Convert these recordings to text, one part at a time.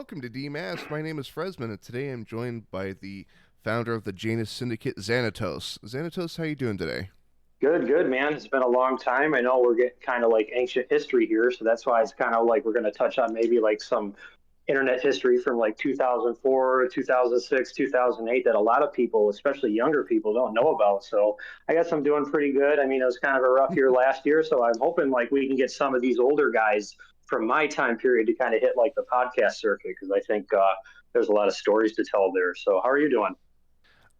Welcome to Demasked. My name is Fresman, and today I'm joined by the founder of the Janus Syndicate, Xanatos. Xanatos, how you doing today? Good, good, man. It's been a long time. I know we're getting kind of like ancient history here, so that's why it's kind of like we're going to touch on maybe like some internet history from like 2004, 2006, 2008 that a lot of people, especially younger people, don't know about. So I guess I'm doing pretty good. I mean, it was kind of a rough year last year, so I'm hoping like we can get some of these older guys from my time period to kind of hit like the podcast circuit because I think there's a lot of stories to tell there. So how are you doing?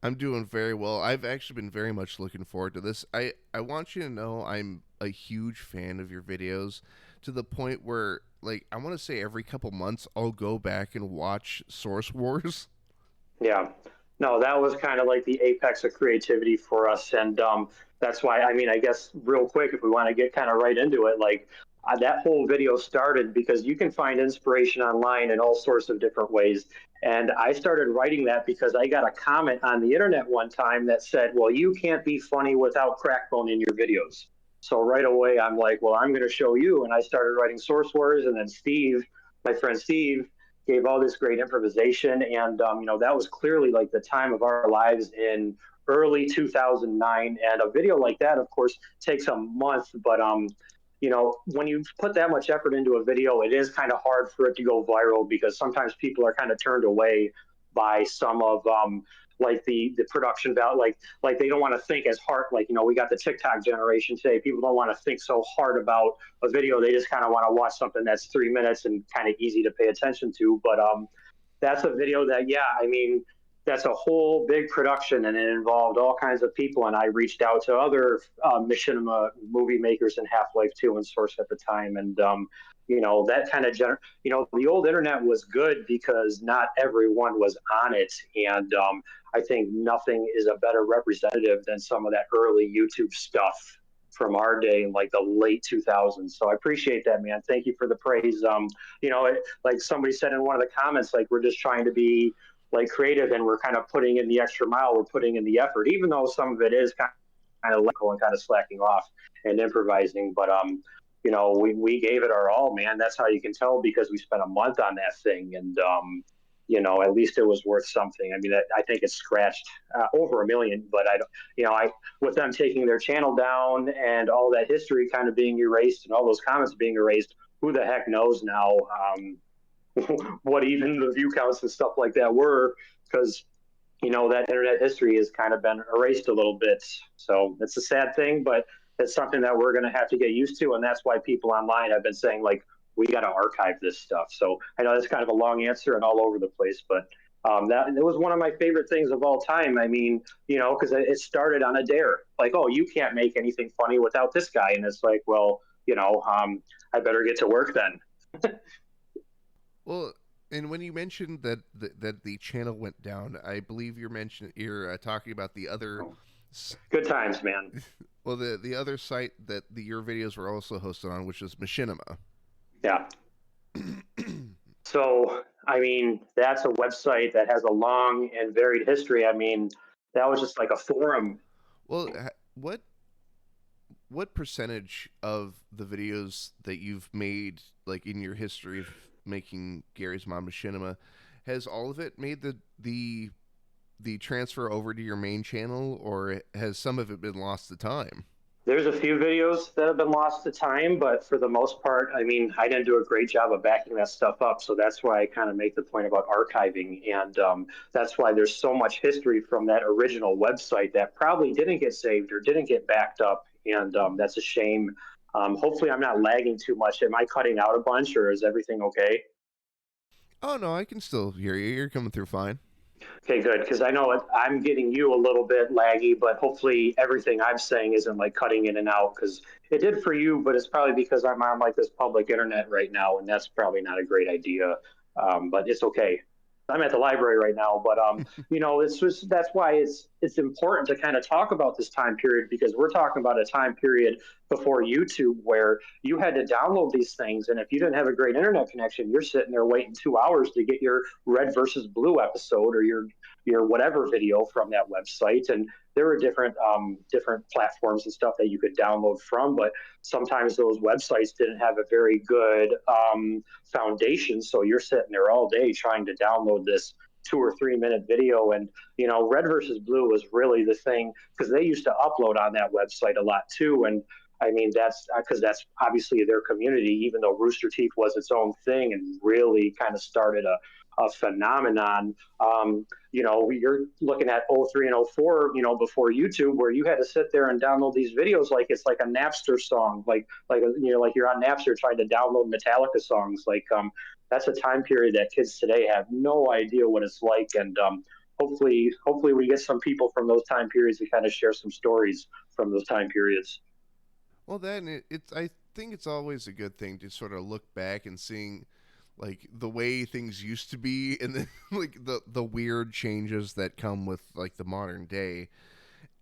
I'm doing very well. I've actually been very much looking forward to this. I want you to know I'm a huge fan of your videos to the point where, like, I want to say every couple months I'll go back and watch Source Wars. Yeah. No, that was kind of like the apex of creativity for us. And that's why, I mean, I guess real quick, if we want to get kind of right into it, like that whole video started because you can find inspiration online in all sorts of different ways. And I started writing that because I got a comment on the internet one time that said, well, you can't be funny without crackbone in your videos. So right away, I'm like, well, I'm going to show you. And I started writing Source Wars. And then Steve, my friend Steve, gave all this great improvisation. And, that was clearly like the time of our lives in early 2009. And a video like that, of course, takes a month. But, when you put that much effort into a video, it is kind of hard for it to go viral because sometimes people are kind of turned away by some of like the production value, like they don't want to think as hard. Like we got the TikTok generation today. People don't want to think so hard about a video. They just kind of want to watch something that's 3 minutes and kind of easy to pay attention to. But that's a video that, yeah, I mean, that's a whole big production and it involved all kinds of people. And I reached out to other Machinima movie makers in Half-Life 2 and Source at the time. And, that kind of, the old internet was good because not everyone was on it. And I think nothing is a better representative than some of that early YouTube stuff from our day in like the late 2000s. So I appreciate that, man. Thank you for the praise. Like somebody said in one of the comments, like we're just trying to be like creative and we're kind of putting in the extra mile, we're putting in the effort, even though some of it is kind of local and kind of slacking off and improvising. But we gave it our all, man. That's how you can tell because we spent a month on that thing, and at least it was worth something. I mean, I think it scratched over 1 million, but I don't, I with them taking their channel down and all that history kind of being erased and all those comments being erased, who the heck knows now what even the view counts and stuff like that were, because that internet history has kind of been erased a little bit. So it's a sad thing, but it's something that we're going to have to get used to, and that's why people online have been saying like we got to archive this stuff. So I know that's kind of a long answer and all over the place, but that it was one of my favorite things of all time. I mean, because it started on a dare, like, oh, you can't make anything funny without this guy, and it's like, well, I better get to work then. Well, and when you mentioned that the channel went down, I believe you're talking about the other. Good times, man. Well, the other site that your videos were also hosted on, which is Machinima. Yeah. So, I mean, that's a website that has a long and varied history. I mean, that was just like a forum. Well, what percentage of the videos that you've made, like in your history of making Gary's Mom Machinima, has all of it made the transfer over to your main channel, or has some of it been lost to time? There's a few videos that have been lost to time, but for the most part, I mean, I didn't do a great job of backing that stuff up. So that's why I kind of make the point about archiving. And that's why there's so much history from that original website that probably didn't get saved or didn't get backed up. And that's a shame. Hopefully, I'm not lagging too much. Am I cutting out a bunch or is everything okay? Oh no, I can still hear you. You're coming through fine. Okay, good. Because I know I'm getting you a little bit laggy, but hopefully everything I'm saying isn't like cutting in and out because it did for you, but it's probably because I'm on like this public internet right now, and that's probably not a great idea. But it's okay. I'm at the library right now, but it's just that's why it's important to kind of talk about this time period because we're talking about a time period before YouTube where you had to download these things, and if you didn't have a great internet connection, you're sitting there waiting 2 hours to get your Red versus Blue episode or your whatever video from that website, and there were different platforms and stuff that you could download from, but sometimes those websites didn't have a very good foundation. So you're sitting there all day trying to download this 2 or 3 minute video. And, Red versus Blue was really the thing because they used to upload on that website a lot too. And I mean, that's because that's obviously their community, even though Rooster Teeth was its own thing and really kind of started a phenomenon. You're looking at '03 and '04, before YouTube, where you had to sit there and download these videos like it's like a Napster song, like you're on Napster trying to download Metallica songs. That's a time period that kids today have no idea what it's like, and hopefully we get some people from those time periods to kind of share some stories from those time periods. Well, then it's I think it's always a good thing to sort of look back and seeing like the way things used to be, and then like the weird changes that come with like the modern day.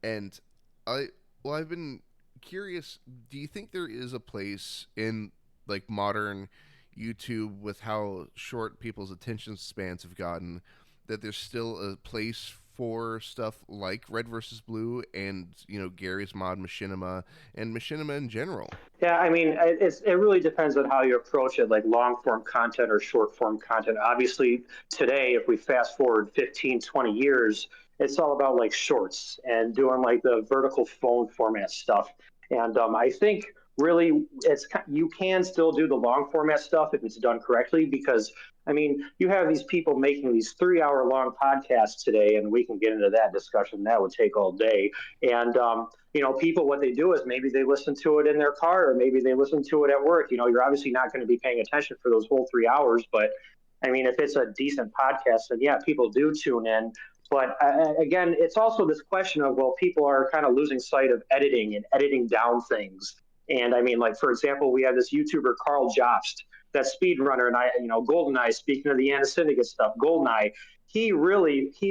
And I I've been curious. Do you think there is a place in like modern YouTube with how short people's attention spans have gotten that there's still a place for stuff like Red versus Blue and Gary's Mod Machinima and Machinima in general? Yeah, I mean, it really depends on how you approach it, like long form content or short form content. Obviously, today, if we fast forward 15, 20 years, it's all about like shorts and doing like the vertical phone format stuff. And I think really you can still do the long format stuff if it's done correctly, because I mean, you have these people making these 3 hour long podcasts today, and we can get into that discussion. That would take all day. And people, what they do is maybe they listen to it in their car, or maybe they listen to it at work. You're obviously not going to be paying attention for those whole 3 hours, but I mean, if it's a decent podcast, then yeah, people do tune in. But again, it's also this question of, well, people are kind of losing sight of editing and editing down things. And I mean, like, for example, we have this YouTuber, Carl Jobst, that speedrunner, and GoldenEye, speaking of the Anna Syndicate stuff, GoldenEye, he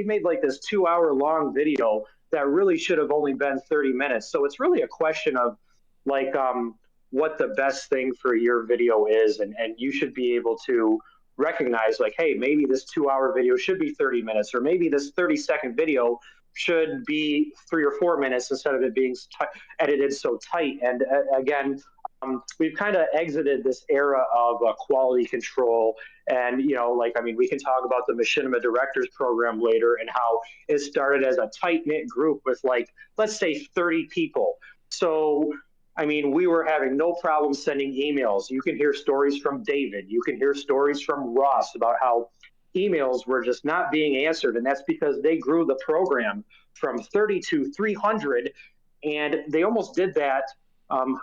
made like this 2 hour long video that really should have only been 30 minutes. So it's really a question of like what the best thing for your video is. And you should be able to recognize like, hey, maybe this 2 hour video should be 30 minutes, or maybe this 30-second video should be 3 or 4 minutes instead of it being edited so tight. And again, we've kind of exited this era of quality control. And, we can talk about the Machinima Directors Program later and how it started as a tight knit group with like, let's say 30 people. So, I mean, we were having no problem sending emails. You can hear stories from David. You can hear stories from Ross about how emails were just not being answered. And that's because they grew the program from 30 to 300. And they almost did that,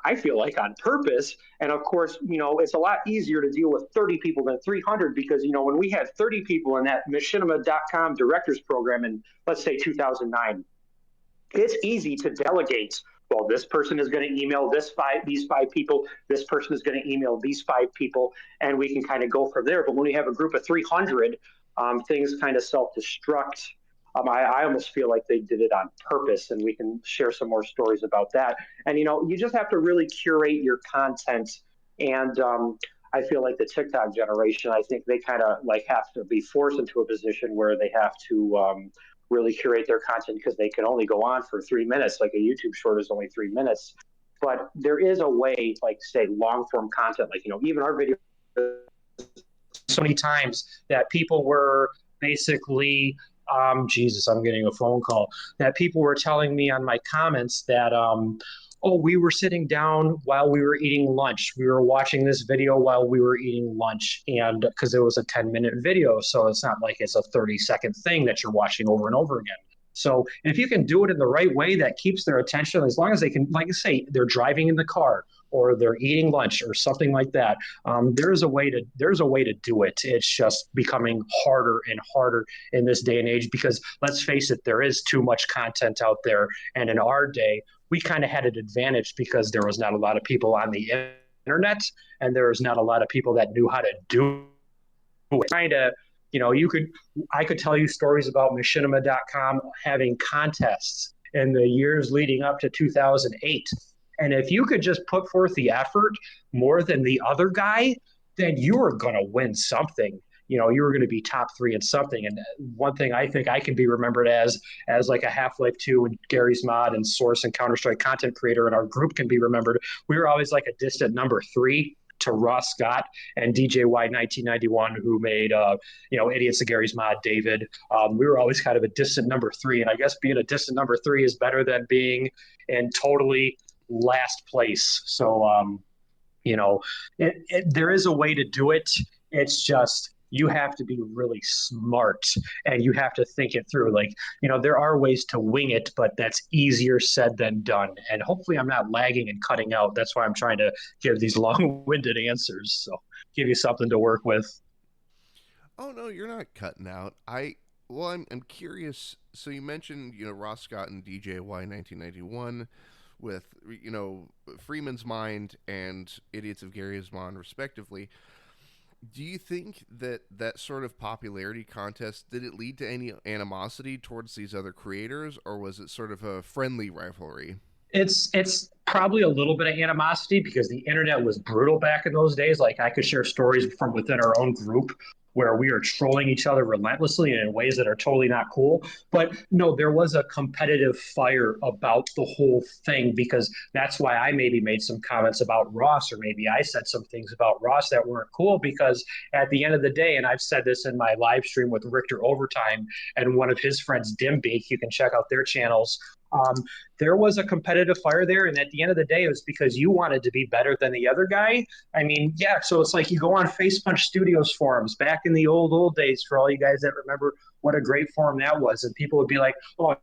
I feel like, on purpose. And of course, it's a lot easier to deal with 30 people than 300 because, when we had 30 people in that machinima.com directors program in, let's say, 2009, it's easy to delegate. Well, this person is going to email these five people. This person is going to email these five people, and we can kind of go from there. But when we have a group of 300, things kind of self-destruct. I almost feel like they did it on purpose, and we can share some more stories about that. And you just have to really curate your content. And I feel like the TikTok generation, I think they kind of like have to be forced into a position where they have to really curate their content because they can only go on for 3 minutes. Like a YouTube short is only 3 minutes. But there is a way, like say long form content, like even our video so many times that people were basically Jesus, I'm getting a phone call, that people were telling me on my comments that we were sitting down while we were eating lunch. We were watching this video while we were eating lunch, and because it was a 10-minute video, so it's not like it's a 30-second thing that you're watching over and over again. So if you can do it in the right way that keeps their attention, as long as they can, like I say, they're driving in the car or they're eating lunch or something like that, there's a way to do it. It's just becoming harder and harder in this day and age because let's face it, there is too much content out there. And in our day, we kind of had an advantage because there was not a lot of people on the internet and there was not a lot of people that knew how to do it. Kind of, I could tell you stories about machinima.com having contests in the years leading up to 2008. And if you could just put forth the effort more than the other guy, then you are going to win something. you were going to be top three in something. And one thing I think I can be remembered as like a Half-Life 2 and Gary's Mod and Source and Counter-Strike content creator, and our group can be remembered. We were always like a distant number three to Ross Scott and DJY 1991, who made Idiots of Gary's Mod, David. We were always kind of a distant number three, and I guess being a distant number three is better than being in totally last place. So there is a way to do it. It's just you have to be really smart and you have to think it through. Like, there are ways to wing it, but that's easier said than done. And hopefully I'm not lagging and cutting out. That's why I'm trying to give these long-winded answers. So give you something to work with. Oh no, you're not cutting out. I'm curious. So you mentioned Ross Scott and DJY 1991 with Freeman's Mind and Idiots of Gary's Mod respectively. Do you think that sort of popularity contest, did it lead to any animosity towards these other creators, or was it sort of a friendly rivalry? It's probably a little bit of animosity because the internet was brutal back in those days. Like I could share stories from within our own group where we are trolling each other relentlessly and in ways that are totally not cool. But no, there was a competitive fire about the whole thing because that's why I maybe made some comments about Ross, or maybe I said some things about Ross that weren't cool because at the end of the day, and I've said this in my live stream with Richter Overtime and one of his friends, Dimbeek, you can check out their channels. Um, there was a competitive fire there, and at the end of the day, it was because you wanted to be better than the other guy. I mean, yeah. So it's like you go on Face Punch Studios forums back in the old days. For all you guys that remember what a great forum that was, and people would be like, "Oh,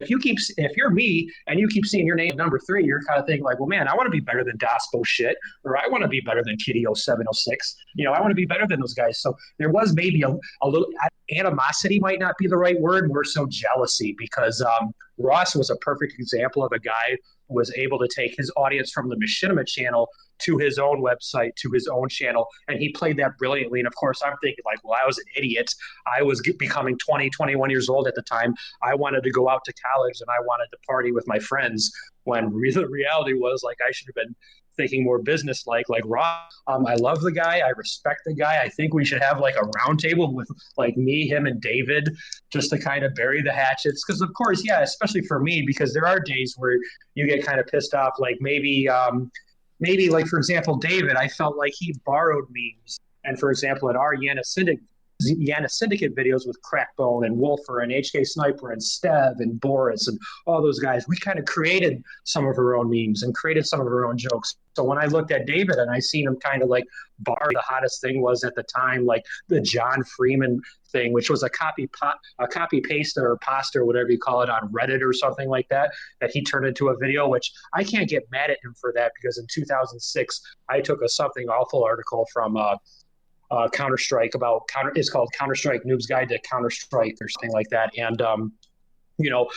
if you're me and you keep seeing your name number three, you're kind of thinking like, well, man, I want to be better than Daspo shit, or I want to be better than Kitty 0706. I want to be better than those guys. So there was maybe a little animosity, might not be the right word, more so jealousy, because Ross was a perfect example of a guy who was able to take his audience from the Machinima channel to his own website, to his own channel, and he played that brilliantly. And of course, I'm thinking like, well, I was an idiot. I was becoming 20, 21 years old at the time. I wanted to go out to college and I wanted to party with my friends, when the reality was like I should have been thinking more business like Rob. I love the guy. I respect the guy. I think we should have like a roundtable with like me, him, and David, just to kind of bury the hatchets. Because of course, yeah, especially for me, because there are days where you get kind of pissed off. Like maybe like for example, David, I felt like he borrowed memes. And for example, in our Yana Syndicate videos with Crackbone and Wolfer and HK Sniper and Stev and Boris and all those guys, we kind of created some of our own memes and created some of our own jokes. So when I looked at David and I seen him kind of like bar, the hottest thing was at the time like the John Freeman thing, which was a copy paste or pasta or whatever you call it on Reddit or something like that, that he turned into a video, which I can't get mad at him for that because in 2006 I took a something awful article from Counter Strike about it's called Counter Strike Noob's Guide to Counter Strike or something like that. And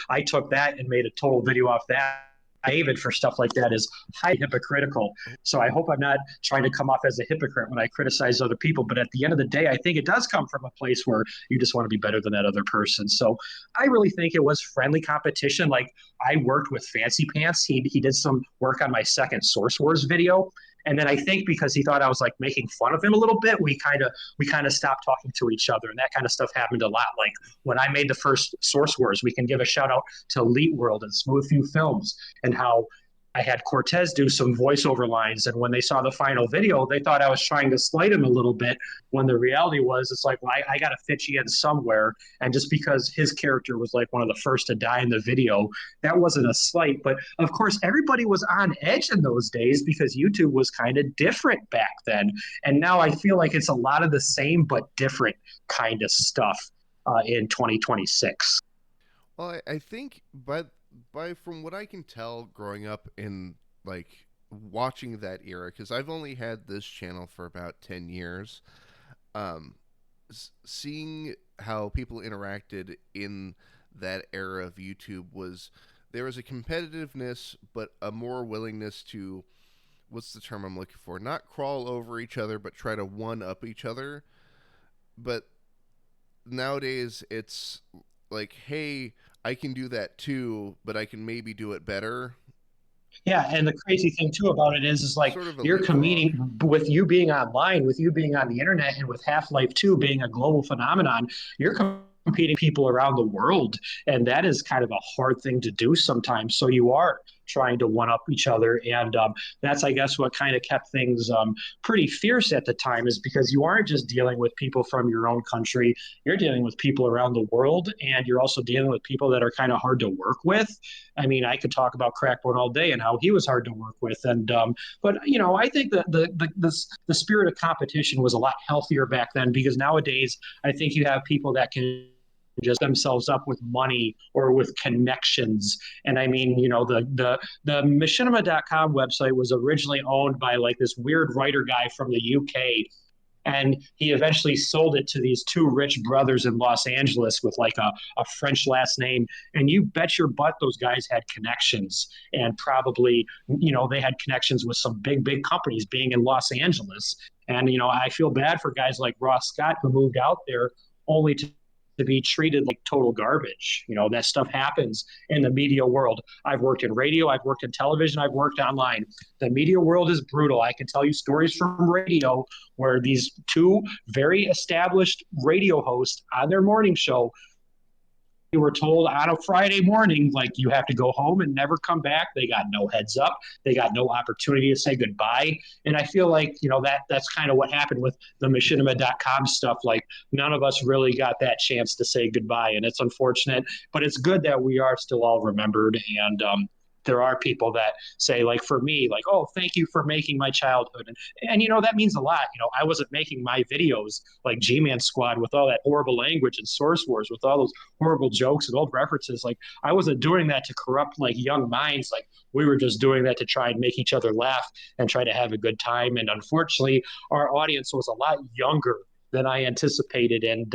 I took that and made a total video off that. David for stuff like that is highly hypocritical. So I hope I'm not trying to come off as a hypocrite when I criticize other people. But at the end of the day, I think it does come from a place where you just want to be better than that other person. So I really think it was friendly competition. Like I worked with Fancy Pants. He did some work on my second Source Wars video. And then I think because he thought I was like making fun of him a little bit, we kind of stopped talking to each other, and that kind of stuff happened a lot. Like when I made the first Source Wars, we can give a shout out to Elite World and Smooth View Films, and how I had Cortez do some voiceover lines, and when they saw the final video, they thought I was trying to slight him a little bit. When the reality was, it's like, well, I got to fit you in somewhere, and just because his character was like one of the first to die in the video, that wasn't a slight. But of course, everybody was on edge in those days because YouTube was kind of different back then, and now I feel like it's a lot of the same but different kind of stuff in 2026. Well, I think, by from what I can tell, growing up in like watching that era, because I've only had this channel for about 10 years, um, seeing how people interacted in that era of YouTube was, there was a competitiveness, but a more willingness to, what's the term I'm looking for? Not crawl over each other, but try to one up each other. But nowadays, it's like, hey, I can do that too, but I can maybe do it better. Yeah, and the crazy thing too about it is like Sort of a you're leapfrog. competing with you being online, with you being on the internet, and with Half-Life 2 being a global phenomenon, you're competing people around the world, and that is kind of a hard thing to do sometimes. So you are trying to one up each other, and that's I guess what kind of kept things pretty fierce at the time, is because you aren't just dealing with people from your own country, you're dealing with people around the world, and you're also dealing with people that are kind of hard to work with. I mean, I could talk about Crackbone all day and how he was hard to work with, and but you know, I think that the spirit of competition was a lot healthier back then, because nowadays I think you have people that can just themselves up with money or with connections. And I mean, you know, the machinima.com website was originally owned by like this weird writer guy from the UK, and he eventually sold it to these two rich brothers in Los Angeles with like a French last name. And you bet your butt those guys had connections, and probably, you know, they had connections with some big companies being in Los Angeles. And, you know, I feel bad for guys like Ross Scott who moved out there only to be treated like total garbage. You know, that stuff happens in the media world. I've worked in radio, I've worked in television, I've worked online. The media world is brutal. I can tell you stories from radio where these two very established radio hosts on their morning show, you were told on a Friday morning, like, you have to go home and never come back. They got no heads up. They got no opportunity to say goodbye. And I feel like, you know, that's kind of what happened with the machinima.com stuff. Like, none of us really got that chance to say goodbye. And it's unfortunate, but it's good that we are still all remembered. And there are people that say, like, for me, like, oh, thank you for making my childhood. And you know, that means a lot. You know, I wasn't making my videos like G-Man Squad with all that horrible language and Source Wars with all those horrible jokes and old references. Like, I wasn't doing that to corrupt like young minds. Like, we were just doing that to try and make each other laugh and try to have a good time. And unfortunately, our audience was a lot younger than I anticipated. And,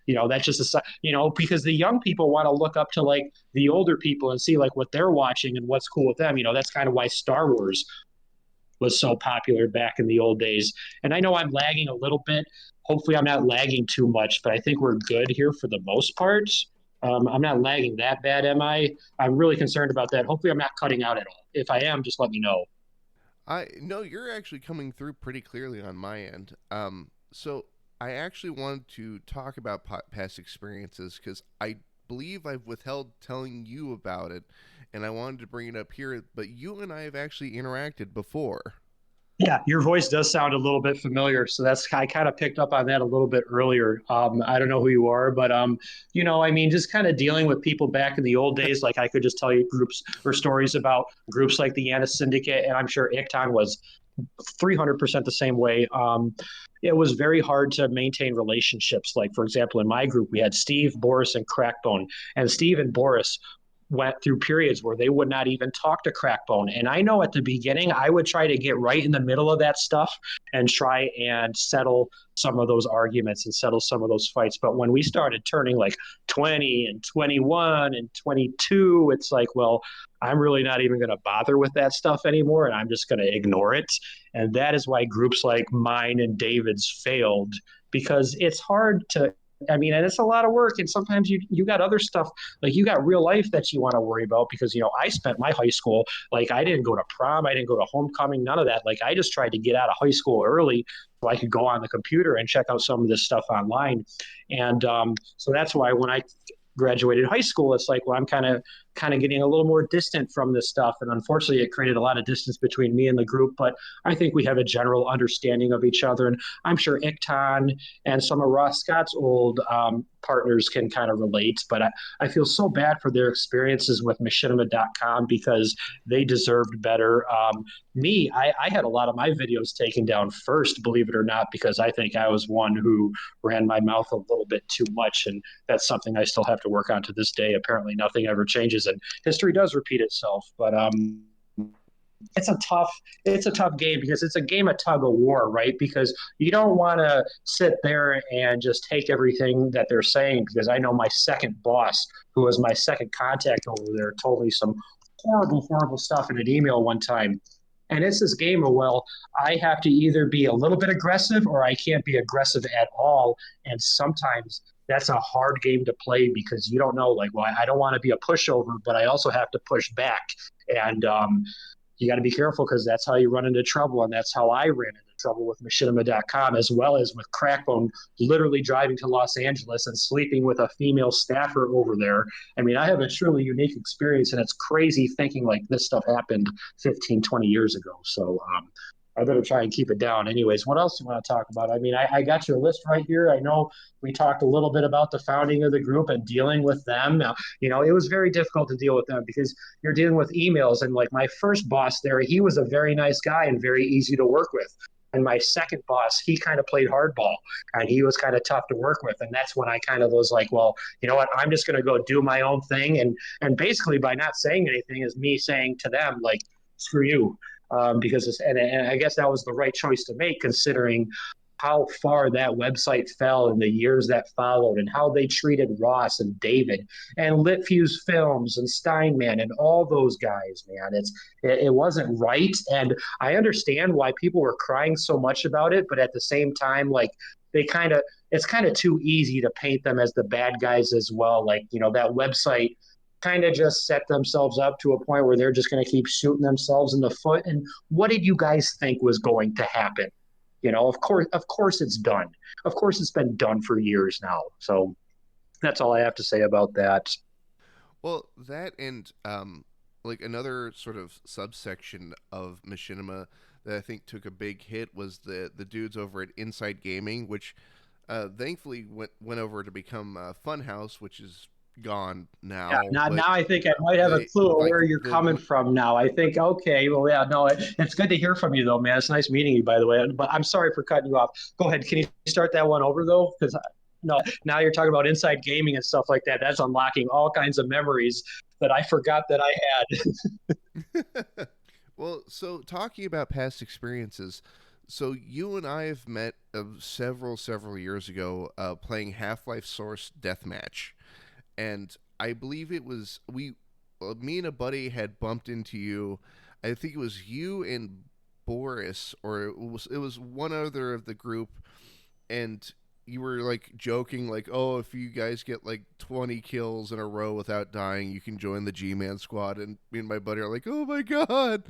you know, that's just, you know, because the young people want to look up to like the older people and see like what they're watching and what's cool with them. You know, that's kind of why Star Wars was so popular back in the old days. And I know I'm lagging a little bit. Hopefully, I'm not lagging too much, but I think we're good here for the most part. I'm not lagging that bad, am I? I'm really concerned about that. Hopefully, I'm not cutting out at all. If I am, just let me know. I no, you're actually coming through pretty clearly on my end. So I actually wanted to talk about past experiences because I believe I've withheld telling you about it, and I wanted to bring it up here. But you and I have actually interacted before. Yeah, your voice does sound a little bit familiar, so that's I kind of picked up on that a little bit earlier. I don't know who you are, but you know, I mean, just kind of dealing with people back in the old days. Like, I could just tell you groups or stories about groups like the Yana Syndicate, and I'm sure Icton was 300% the same way. It was very hard to maintain relationships. Like, for example, in my group, we had Steve, Boris, and Crackbone, and Steve and Boris went through periods where they would not even talk to Crackbone. And I know at the beginning, I would try to get right in the middle of that stuff and try and settle some of those arguments and settle some of those fights. But when we started turning like 20 and 21 and 22, it's like, well, I'm really not even going to bother with that stuff anymore. And I'm just going to ignore it. And that is why groups like mine and David's failed, because it's hard to, I mean, and it's a lot of work. And sometimes you got other stuff, like you got real life that you want to worry about, because, you know, I spent my high school, like, I didn't go to prom, I didn't go to homecoming, none of that. Like, I just tried to get out of high school early so I could go on the computer and check out some of this stuff online. And so that's why when I graduated high school, it's like, well, I'm kind of getting a little more distant from this stuff. And unfortunately, it created a lot of distance between me and the group. But I think we have a general understanding of each other. And I'm sure Icton and some of Ross Scott's old partners can kind of relate. But I feel so bad for their experiences with machinima.com, because they deserved better. I had a lot of my videos taken down first, believe it or not, because I think I was one who ran my mouth a little bit too much. And that's something I still have to work on to this day. Apparently, nothing ever changes, and history does repeat itself. But it's a tough game, because it's a game of tug of war, right? Because you don't want to sit there and just take everything that they're saying, because I know my second boss, who was my second contact over there, told me some horrible stuff in an email one time. And it's this game of, well, I have to either be a little bit aggressive or I can't be aggressive at all. And sometimes that's a hard game to play because you don't know, like, well, I don't want to be a pushover, but I also have to push back. And you got to be careful because that's how you run into trouble. And that's how I ran into trouble with Machinima.com, as well as with Crackbone, literally driving to Los Angeles and sleeping with a female staffer over there. I mean, I have a truly unique experience, and it's crazy thinking like this stuff happened 15, 20 years ago. So I better try and keep it down. Anyways, what else do you want to talk about? I mean, I got your list right here. I know we talked a little bit about the founding of the group and dealing with them. Now, it was very difficult to deal with them because you're dealing with emails. And like my first boss there, he was a very nice guy and very easy to work with. And my second boss, he kind of played hardball and he was kind of tough to work with. And that's when I kind of was like, well, you know what, I'm just going to go do my own thing. And basically by not saying anything is me saying to them, like, screw you. Because and I guess that was the right choice to make considering how far that website fell in the years that followed and how they treated Ross and David and Litfuse Films and Steinman and all those guys, man. It wasn't right. And I understand why people were crying so much about it, but at the same time, like it's kind of too easy to paint them as the bad guys as well. Like, that website kind of just set themselves up to a point where they're just going to keep shooting themselves in the foot. And what did you guys think was going to happen? Of course it's done. Of course it's been done for years now. So that's all I have to say about that. Well, that and like another sort of subsection of Machinima that I think took a big hit was the dudes over at Inside Gaming, which thankfully went over to become Funhouse, which is gone now. Yeah, now I think I might have a clue of where you're coming from now. I think, okay, well, yeah, no, it's good to hear from you, though, man. It's nice meeting you, by the way. But I'm sorry for cutting you off. Go ahead. Can you start that one over, though? Because no, now you're talking about Inside Gaming and stuff like that. That's unlocking all kinds of memories that I forgot that I had. Well, so talking about past experiences, so you and I have met several years ago playing Half-Life Source Deathmatch. And I believe it was me and a buddy had bumped into you. I think it was you and Boris, or it was one other of the group, and you were like joking, like, "Oh, if you guys get like 20 kills in a row without dying, you can join the G-Man squad." And me and my buddy are like, "Oh my god!"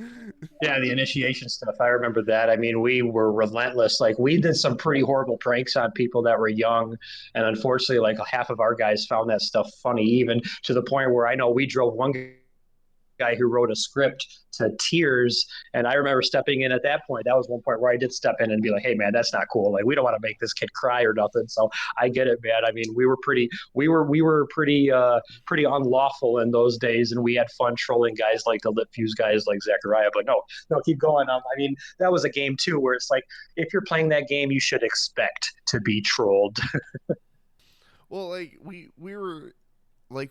Yeah, the initiation stuff. I remember that. I mean, we were relentless. Like, we did some pretty horrible pranks on people that were young, and unfortunately, like half of our guys found that stuff funny, even to the point where I know we drove one guy who wrote a script to tears. And I remember stepping in at that point. That was one point where I did step in and be like, hey man, that's not cool. Like, we don't want to make this kid cry or nothing. So I get it, man. I mean, we were pretty unlawful in those days, and we had fun trolling guys like the Litfuse guys like Zachariah. But no, keep going. I mean, that was a game too, where it's like, if you're playing that game, you should expect to be trolled. Well, like we were like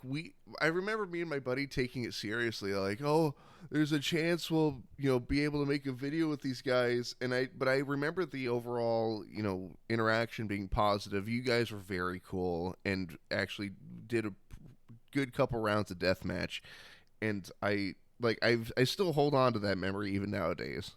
I remember me and my buddy taking it seriously, like, oh, there's a chance we'll be able to make a video with these guys. But I remember the overall interaction being positive. You guys were very cool and actually did a good couple rounds of deathmatch, and I still hold on to that memory even nowadays.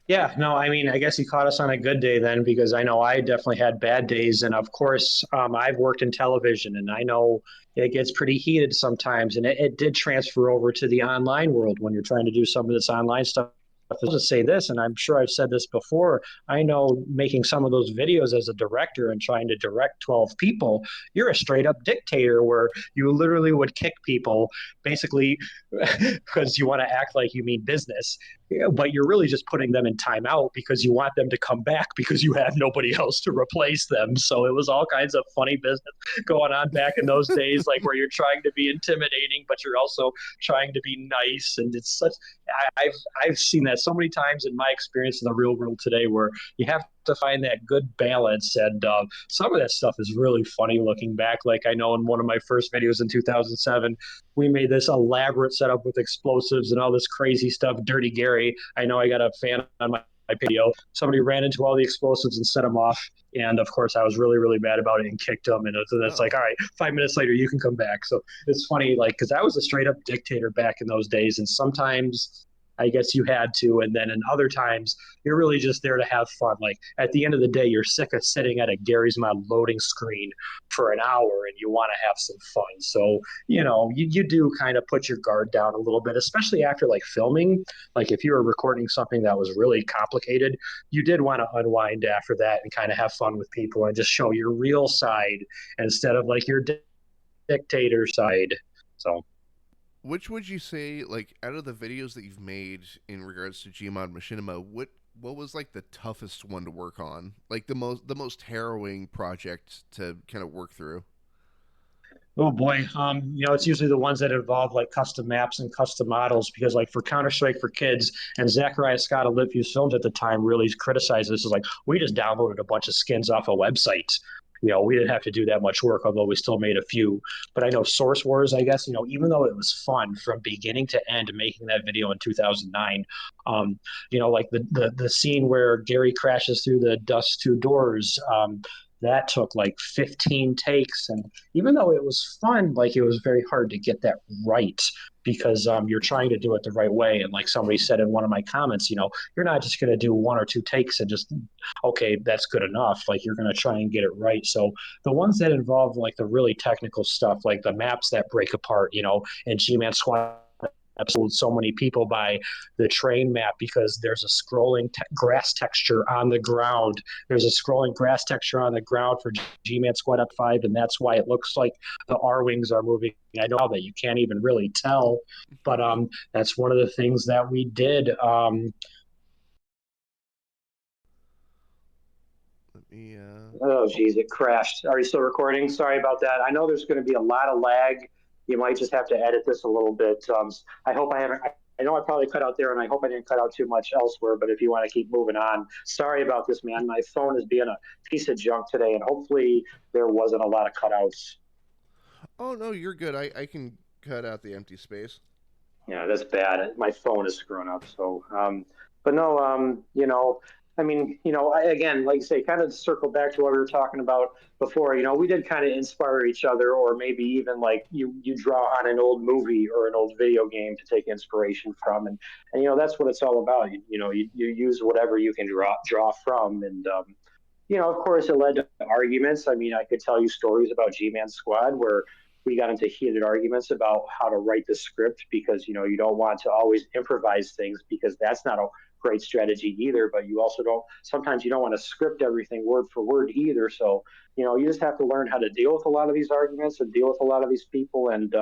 Yeah, no, I mean, I guess you caught us on a good day then, because I know I definitely had bad days. And of course, I've worked in television, and I know it gets pretty heated sometimes. And it did transfer over to the online world when you're trying to do some of this online stuff. I'll just say this, and I'm sure I've said this before, I know making some of those videos as a director and trying to direct 12 people, you're a straight up dictator where you literally would kick people basically because you want to act like you mean business, but you're really just putting them in timeout because you want them to come back because you have nobody else to replace them. So it was all kinds of funny business going on back in those days, like where you're trying to be intimidating, but you're also trying to be nice. And it's such, I've seen that so many times in my experience in the real world today, where you have to find that good balance. And some of that stuff is really funny looking back. Like, I know in one of my first videos in 2007, we made this elaborate setup with explosives and all this crazy stuff. Dirty Gary, I know I got a fan on my video. Somebody ran into all the explosives and set them off. And of course, I was really, really mad about it and kicked him. And it's like, all right, 5 minutes later, you can come back. So it's funny, like, because I was a straight up dictator back in those days. And sometimes I guess you had to. And then in other times, you're really just there to have fun. Like at the end of the day, you're sick of sitting at a Gary's Mod loading screen for an hour and you want to have some fun. So, you do kind of put your guard down a little bit, especially after like filming. Like if you were recording something that was really complicated, you did want to unwind after that and kind of have fun with people and just show your real side instead of like your dictator side. So Which would you say, like, out of the videos that you've made in regards to Gmod Machinima, what was like the toughest one to work on? Like the most harrowing project to kind of work through? oh boy, it's usually the ones that involve like custom maps and custom models because like for Counter Strike for Kids and Zachariah Scott of Litviews Films at the time really criticized this as like we just downloaded a bunch of skins off a website. We didn't have to do that much work, although we still made a few. But I know Source Wars, I guess, even though it was fun from beginning to end making that video in 2009, like the scene where Gary crashes through the Dust 2 doors, that took like 15 takes. And even though it was fun, like it was very hard to get that right because you're trying to do it the right way. And like somebody said in one of my comments, you're not just going to do one or two takes and just, okay, that's good enough. Like you're going to try and get it right. So the ones that involve like the really technical stuff, like the maps that break apart, and G-Man Squad episode so many people by the train map because there's a scrolling grass texture on the ground. There's a scrolling grass texture on the ground for G-Man Squad Up 5, and that's why it looks like the R-Wings are moving. I know that you can't even really tell, but that's one of the things that we did. Let me. Oh, geez, it crashed. Are you still recording? Sorry about that. I know there's going to be a lot of lag. You might just have to edit this a little bit. I hope I haven't. I know I probably cut out there, and I hope I didn't cut out too much elsewhere. But if you want to keep moving on, sorry about this, man. My phone is being a piece of junk today, and hopefully there wasn't a lot of cutouts. Oh no, you're good. I can cut out the empty space. Yeah, that's bad. My phone is screwing up. So, but no, I mean, again, like I say, kind of circle back to what we were talking about before. We did kind of inspire each other, or maybe even like you draw on an old movie or an old video game to take inspiration from, and that's what it's all about. You use whatever you can draw from, and of course, it led to arguments. I mean, I could tell you stories about G-Man Squad where we got into heated arguments about how to write the script because you don't want to always improvise things because that's not a great strategy either. But you also don't. Sometimes you don't want to script everything word for word either. So you just have to learn how to deal with a lot of these arguments and deal with a lot of these people. And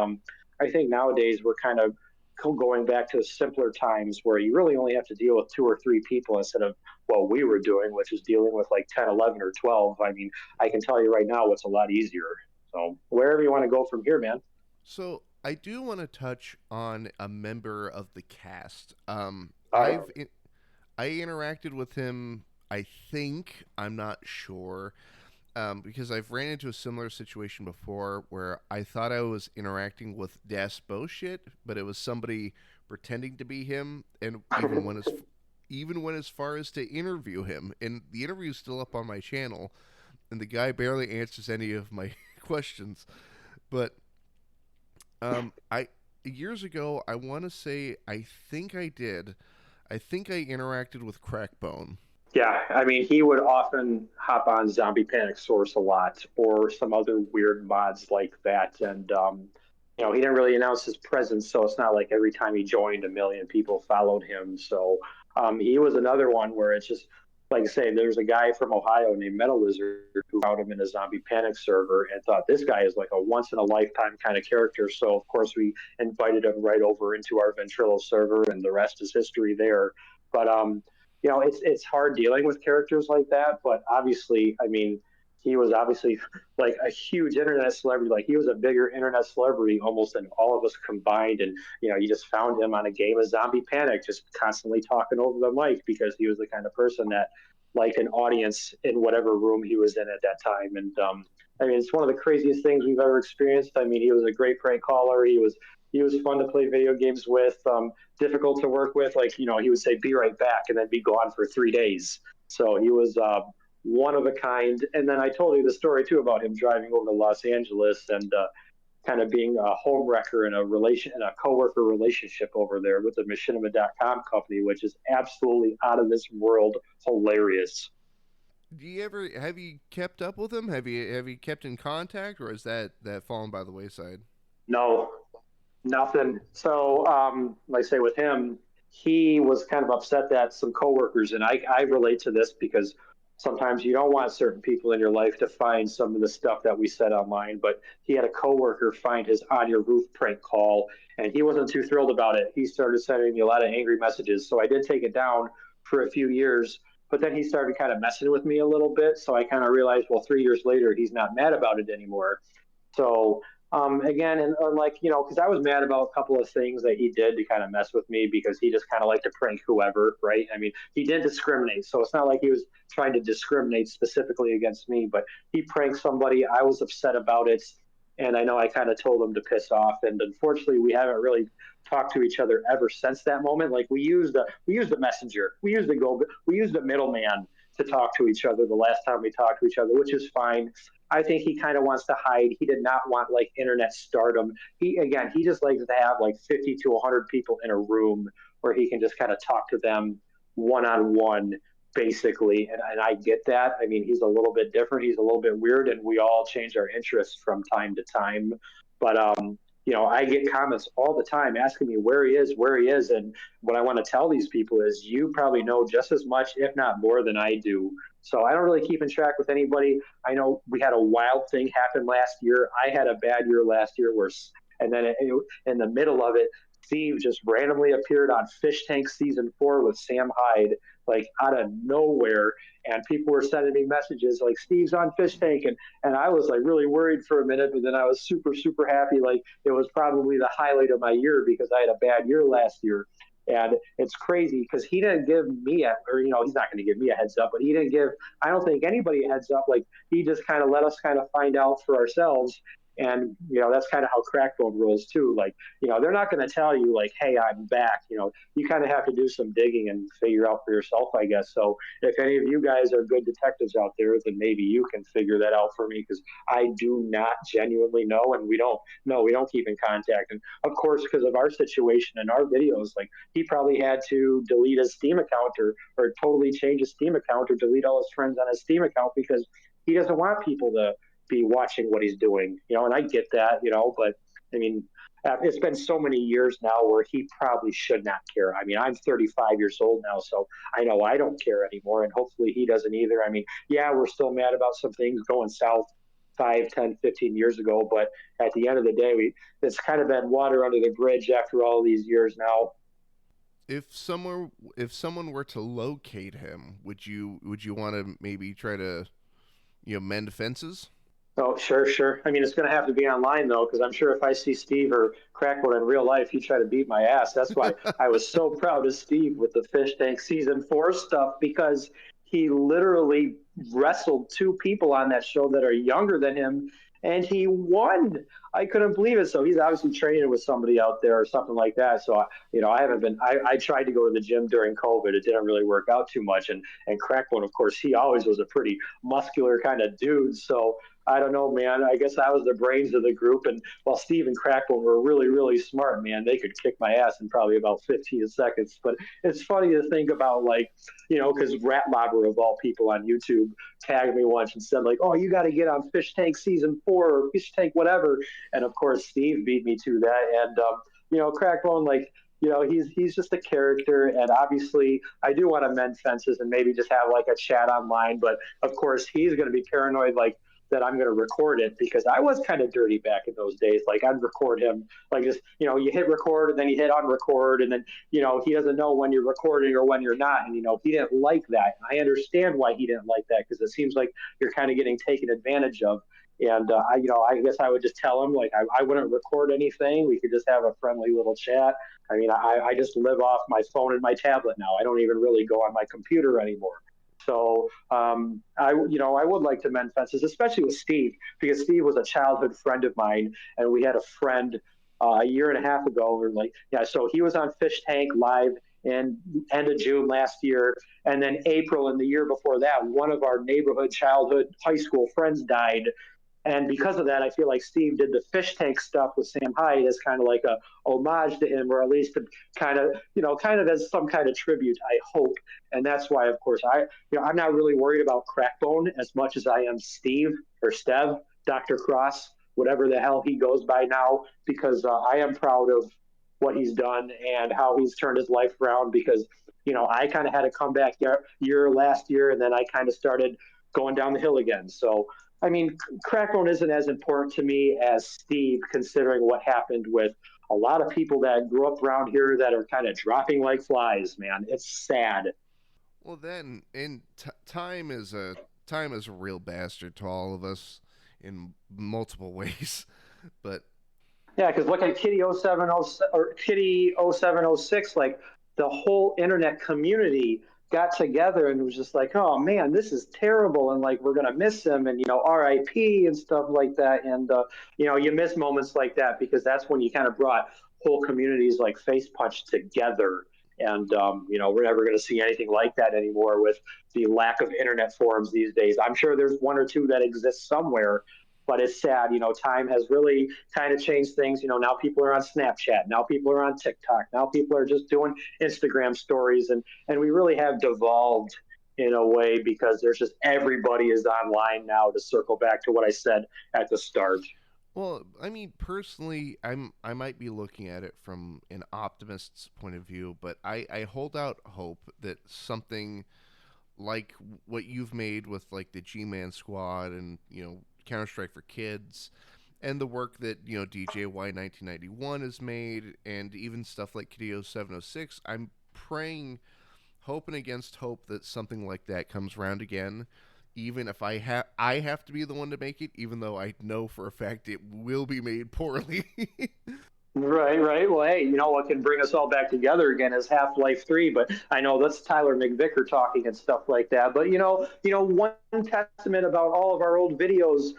I think nowadays we're kind of going back to simpler times where you really only have to deal with two or three people instead of what we were doing, which is dealing with like 10, 11, or 12. I mean, I can tell you right now what's a lot easier. So wherever you want to go from here, man. So I do want to touch on a member of the cast. All right. I interacted with him. I think I'm not sure because I've ran into a similar situation before where I thought I was interacting with Das Bullshit, but it was somebody pretending to be him, and even went as far as to interview him. And the interview is still up on my channel, and the guy barely answers any of my questions. But I years ago, I want to say I think I did. I think I interacted with Crackbone. Yeah, I mean, he would often hop on Zombie Panic Source a lot or some other weird mods like that. And, he didn't really announce his presence, so it's not like every time he joined, a million people followed him. So he was another one where it's just, like I say, there's a guy from Ohio named Metal Lizard who found him in a Zombie Panic server and thought this guy is like a once in a lifetime kind of character. So, of course, we invited him right over into our Ventrilo server, and the rest is history there. But, it's hard dealing with characters like that. But obviously, I mean, he was obviously like a huge internet celebrity. Like he was a bigger internet celebrity almost than all of us combined. And you just found him on a game of Zombie Panic, just constantly talking over the mic because he was the kind of person that liked an audience in whatever room he was in at that time. And I mean, it's one of the craziest things we've ever experienced. I mean, he was a great prank caller. He was fun to play video games with, difficult to work with. Like, he would say, be right back, and then be gone for 3 days. So he was one of a kind. And then I told you the story, too, about him driving over to Los Angeles. And kind of being a home wrecker in a coworker relationship over there with the Machinima.com company, which is absolutely out of this world hilarious. Do you ever have you kept up with him? Have you kept in contact, or is that fallen by the wayside? No, nothing. So, like I say, with him, he was kind of upset that some coworkers, and I relate to this because sometimes you don't want certain people in your life to find some of the stuff that we said online. But he had a coworker find his on your roof prank call, and he wasn't too thrilled about it. He started sending me a lot of angry messages. So I did take it down for a few years. But then he started kind of messing with me a little bit. So I kind of realized, well, 3 years later, he's not mad about it anymore. So again, and like, because I was mad about a couple of things that he did to kind of mess with me because he just kind of liked to prank whoever, right? I mean, he did discriminate. So it's not like he was trying to discriminate specifically against me, but he pranked somebody. I was upset about it. And I know I kind of told him to piss off. And unfortunately, we haven't really talked to each other ever since that moment. Like we used the messenger, we used the middleman to talk to each other the last time we talked to each other, which is fine. I think he kind of wants to hide. He did not want like internet stardom. He just likes to have like 50 to 100 people in a room where he can just kind of talk to them one on one, basically. And I get that. I mean, he's a little bit different. He's a little bit weird, and we all change our interests from time to time. But I get comments all the time asking me where he is, and what I want to tell these people is, you probably know just as much, if not more, than I do. So I don't really keep in track with anybody. I know we had a wild thing happen last year. I had a bad year last year, and then in the middle of it, Steve just randomly appeared on Fish Tank season 4 with Sam Hyde, like out of nowhere. And people were sending me messages like, Steve's on Fish Tank. And I was like really worried for a minute, but then I was super, super happy. Like it was probably the highlight of my year because I had a bad year last year. And it's crazy because he didn't give me he's not going to give me a heads up, but he didn't give, I don't think anybody a heads up. Like he just kind of let us kind of find out for ourselves. And, that's kind of how Crackbone rolls too. Like, they're not going to tell you like, hey, I'm back. You kind of have to do some digging and figure out for yourself, I guess. So if any of you guys are good detectives out there, then maybe you can figure that out for me, because I do not genuinely know. And we don't keep in contact. And of course, because of our situation and our videos, like he probably had to delete his Steam account or totally change his Steam account or delete all his friends on his Steam account because he doesn't want people to be watching what he's doing, and I get that, but I mean, it's been so many years now where he probably should not care. I mean, I'm 35 years old now, so I know I don't care anymore, and hopefully he doesn't either. I mean, yeah, we're still mad about some things going south 5, 10, 15 years ago, but at the end of the day, it's kind of been water under the bridge after all these years now. If someone were to locate him, would you want to maybe try to mend fences? Oh, sure. I mean, it's going to have to be online, though, because I'm sure if I see Steve or Crackwood in real life, he'd try to beat my ass. That's why I was so proud of Steve with the Fish Tank season 4 stuff, because he literally wrestled 2 people on that show that are younger than him, and he won. I couldn't believe it. So he's obviously training with somebody out there or something like that. So, I haven't been, I tried to go to the gym during COVID. It didn't really work out too much. And Crackwood, of course, he always was a pretty muscular kind of dude. So I don't know, man. I guess I was the brains of the group. And while Steve and Crackle were really, really smart, man, they could kick my ass in probably about 15 seconds. But it's funny to think about, like, because Rat Lobber, of all people on YouTube, tagged me once and said, like, oh, you got to get on Fish Tank season 4 or Fish Tank whatever. And of course, Steve beat me to that. And, Crackbone, like, he's just a character, and obviously I do want to mend fences and maybe just have like a chat online. But of course, he's going to be paranoid, like, that I'm going to record it, because I was kind of dirty back in those days. Like I'd record him, like just, you hit record and then you hit on record, and then, he doesn't know when you're recording or when you're not. And, he didn't like that. I understand why he didn't like that, because it seems like you're kind of getting taken advantage of. And I guess I would just tell him, like, I wouldn't record anything. We could just have a friendly little chat. I mean, I just live off my phone and my tablet now. I don't even really go on my computer anymore. So I would like to mend fences, especially with Steve, because Steve was a childhood friend of mine, and we had a friend a year and a half ago. We're like, yeah, so he was on Fish Tank live in end of June last year, and then April in the year before that, one of our neighborhood childhood high school friends died. And because of that, I feel like Steve did the fish tank stuff with Sam Hyde as kind of like a homage to him, or at least to kind of, kind of as some kind of tribute, I hope. And that's why, of course, I'm not really worried about Crackbone as much as I am Steve or Stev, Dr. Cross, whatever the hell he goes by now, because I am proud of what he's done and how he's turned his life around. Because I kind of had a comeback year last year, and then I kind of started going down the hill again. So I mean, Crackbone isn't as important to me as Steve, considering what happened with a lot of people that grew up around here that are kind of dropping like flies. Man, it's sad. Well, then, time is a real bastard to all of us in multiple ways. But Yeah, because look at Kitty 0706 or Kitty 0706, like the whole internet community got together and was just like, oh man, this is terrible, and like we're gonna miss him, and R.I.P. and stuff like that, and you miss moments like that because that's when you kind of brought whole communities like Face Punch together. And we're never going to see anything like that anymore with the lack of internet forums these days. I'm sure there's one or two that exist somewhere, but it's sad. Time has really kind of changed things. Now people are on Snapchat. Now people are on TikTok. Now people are just doing Instagram stories, and we really have devolved in a way because there's just everybody is online now. To circle back to what I said at the start. well, I mean, personally, I might be looking at it from an optimist's point of view, but I hold out hope that something like what you've made with like the G-Man Squad and Counter Strike for Kids, and the work that DJY 1991 has made, and even stuff like Kitty 0706. I'm praying, hoping against hope that something like that comes around again. Even if I have to be the one to make it, even though I know for a fact it will be made poorly. Right, right. Well, hey, what can bring us all back together again is Half-Life 3, but I know that's Tyler McVicker talking and stuff like that. But one testament about all of our old videos,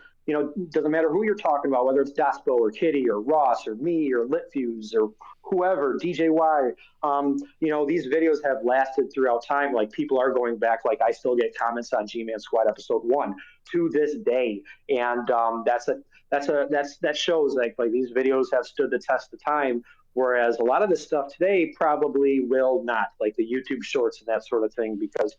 doesn't matter who you're talking about, whether it's Daspo or Kitty or Ross or me or Litfuse or whoever, DJY. These videos have lasted throughout time. Like people are going back. Like I still get comments on G-Man Squad episode 1 to this day, and that shows like these videos have stood the test of time. Whereas a lot of this stuff today probably will not, like the YouTube shorts and that sort of thing, because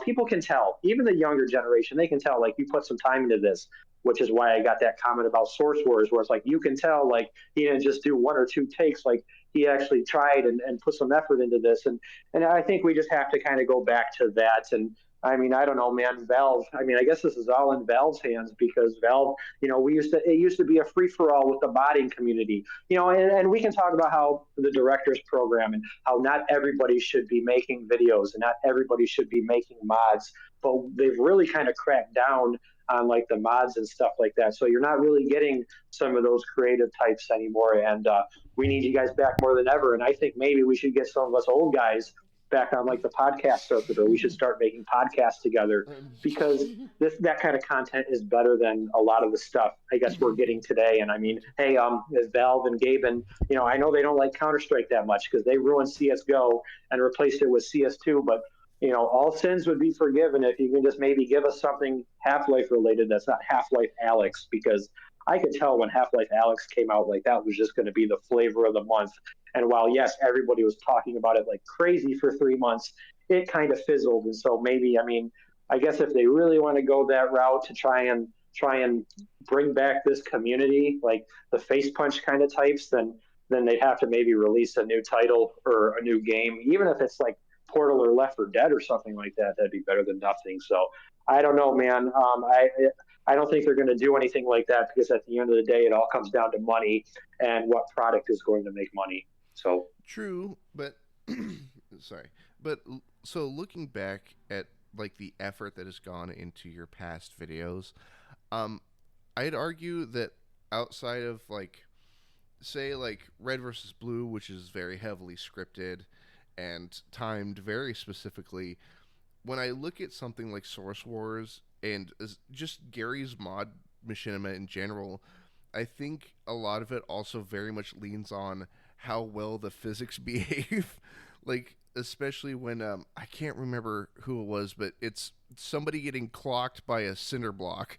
people can tell, even the younger generation, they can tell like you put some time into this, which is why I got that comment about Source Wars, where it's like you can tell like he didn't just do one or two takes, like he actually tried and put some effort into this, and I think we just have to kind of go back to that. And I mean, I don't know, man. Valve. I mean, I guess this is all in Valve's hands because Valve, it used to be a free for all with the modding community, and we can talk about how the directors program and how not everybody should be making videos and not everybody should be making mods, but they've really kind of cracked down on like the mods and stuff like that. So you're not really getting some of those creative types anymore, and we need you guys back more than ever. And I think maybe we should get some of us old guys back on like the podcast circuit, or we should start making podcasts together because that kind of content is better than a lot of the stuff I guess we're getting today. And I mean, hey, as Valve and Gaben, I know they don't like Counter-Strike that much because they ruined CSGO and replaced it with CS2, but all sins would be forgiven if you can just maybe give us something Half-Life related that's not Half-Life Alyx, because I could tell when Half-Life Alyx came out, like that was just going to be the flavor of the month. And while, yes, everybody was talking about it like crazy for 3 months, it kind of fizzled. And so maybe, I mean, I guess if they really want to go that route to try and bring back this community, like the Face Punch kind of types, then they'd have to maybe release a new title or a new game, even if it's like Portal or Left 4 Dead or something like that. That'd be better than nothing. So I don't know, man. I don't think they're going to do anything like that because at the end of the day, it all comes down to money and what product is going to make money. So true, but sorry, but so looking back at like the effort that has gone into your past videos, I'd argue that outside of like say like Red versus Blue, which is very heavily scripted and timed very specifically, when I look at something like Source Wars and just Gary's mod machinima in general, I think a lot of it also very much leans on how well the physics behave. Like, especially when I can't remember who it was, but it's somebody getting clocked by a cinder block.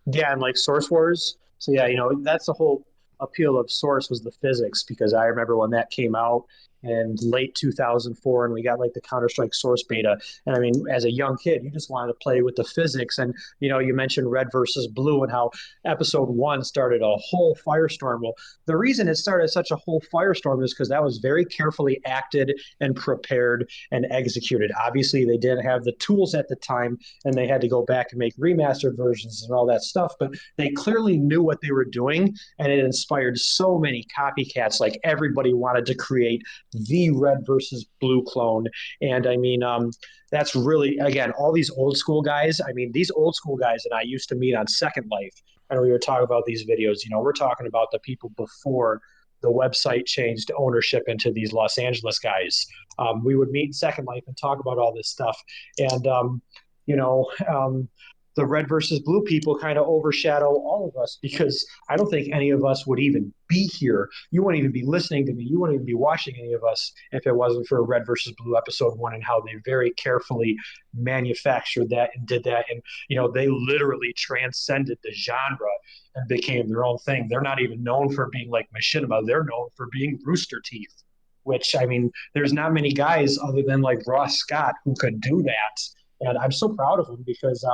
Yeah, and like Source Wars. So yeah, that's the whole appeal of Source was the physics because I remember when that came out in late 2004 and we got like the Counter-Strike Source beta. And I mean, as a young kid, you just wanted to play with the physics. And you mentioned Red versus Blue and how episode 1 started a whole firestorm. Well, the reason it started such a whole firestorm is because that was very carefully acted and prepared and executed. Obviously, they didn't have the tools at the time and they had to go back and make remastered versions and all that stuff. But they clearly knew what they were doing, and it inspired so many copycats. Like everybody wanted to create the Red versus Blue clone, and I mean, that's really again all these old school guys. I mean, these old school guys that I used to meet on Second Life, and we were talking about these videos. We're talking about the people before the website changed ownership into these Los Angeles guys. We would meet in Second Life and talk about all this stuff. And you know, the Red versus Blue people kind of overshadow all of us because I don't think any of us would even be here. You wouldn't even be listening to me. You wouldn't even be watching any of us if it wasn't for Red versus Blue episode 1 and how they very carefully manufactured that and did that. And, they literally transcended the genre and became their own thing. They're not even known for being like Machinima. They're known for being Rooster Teeth, which, I mean, there's not many guys other than like Ross Scott who could do that. And I'm so proud of him because,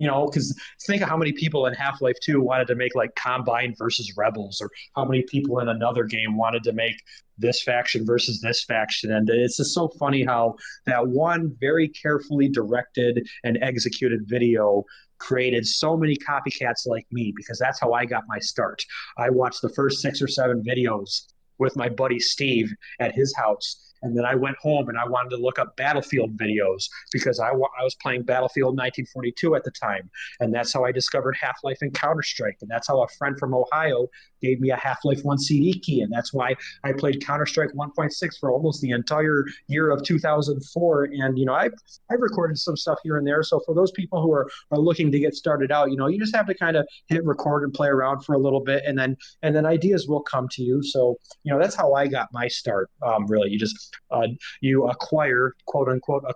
because think of how many people in Half-Life 2 wanted to make like Combine versus Rebels, or how many people in another game wanted to make this faction versus this faction. And it's just so funny how that one very carefully directed and executed video created so many copycats like me, because that's how I got my start. I watched the first 6 or 7 videos with my buddy Steve at his house. And then I went home and I wanted to look up Battlefield videos because I was playing Battlefield 1942 at the time. And that's how I discovered Half-Life and Counter-Strike. And that's how a friend from Ohio gave me a Half-Life 1 CD key. And that's why I played Counter-Strike 1.6 for almost the entire year of 2004. And, I've recorded some stuff here and there. So for those people who are looking to get started out, you just have to kind of hit record and play around for a little bit. And then ideas will come to you. So, that's how I got my start. Really, you acquire, quote unquote, a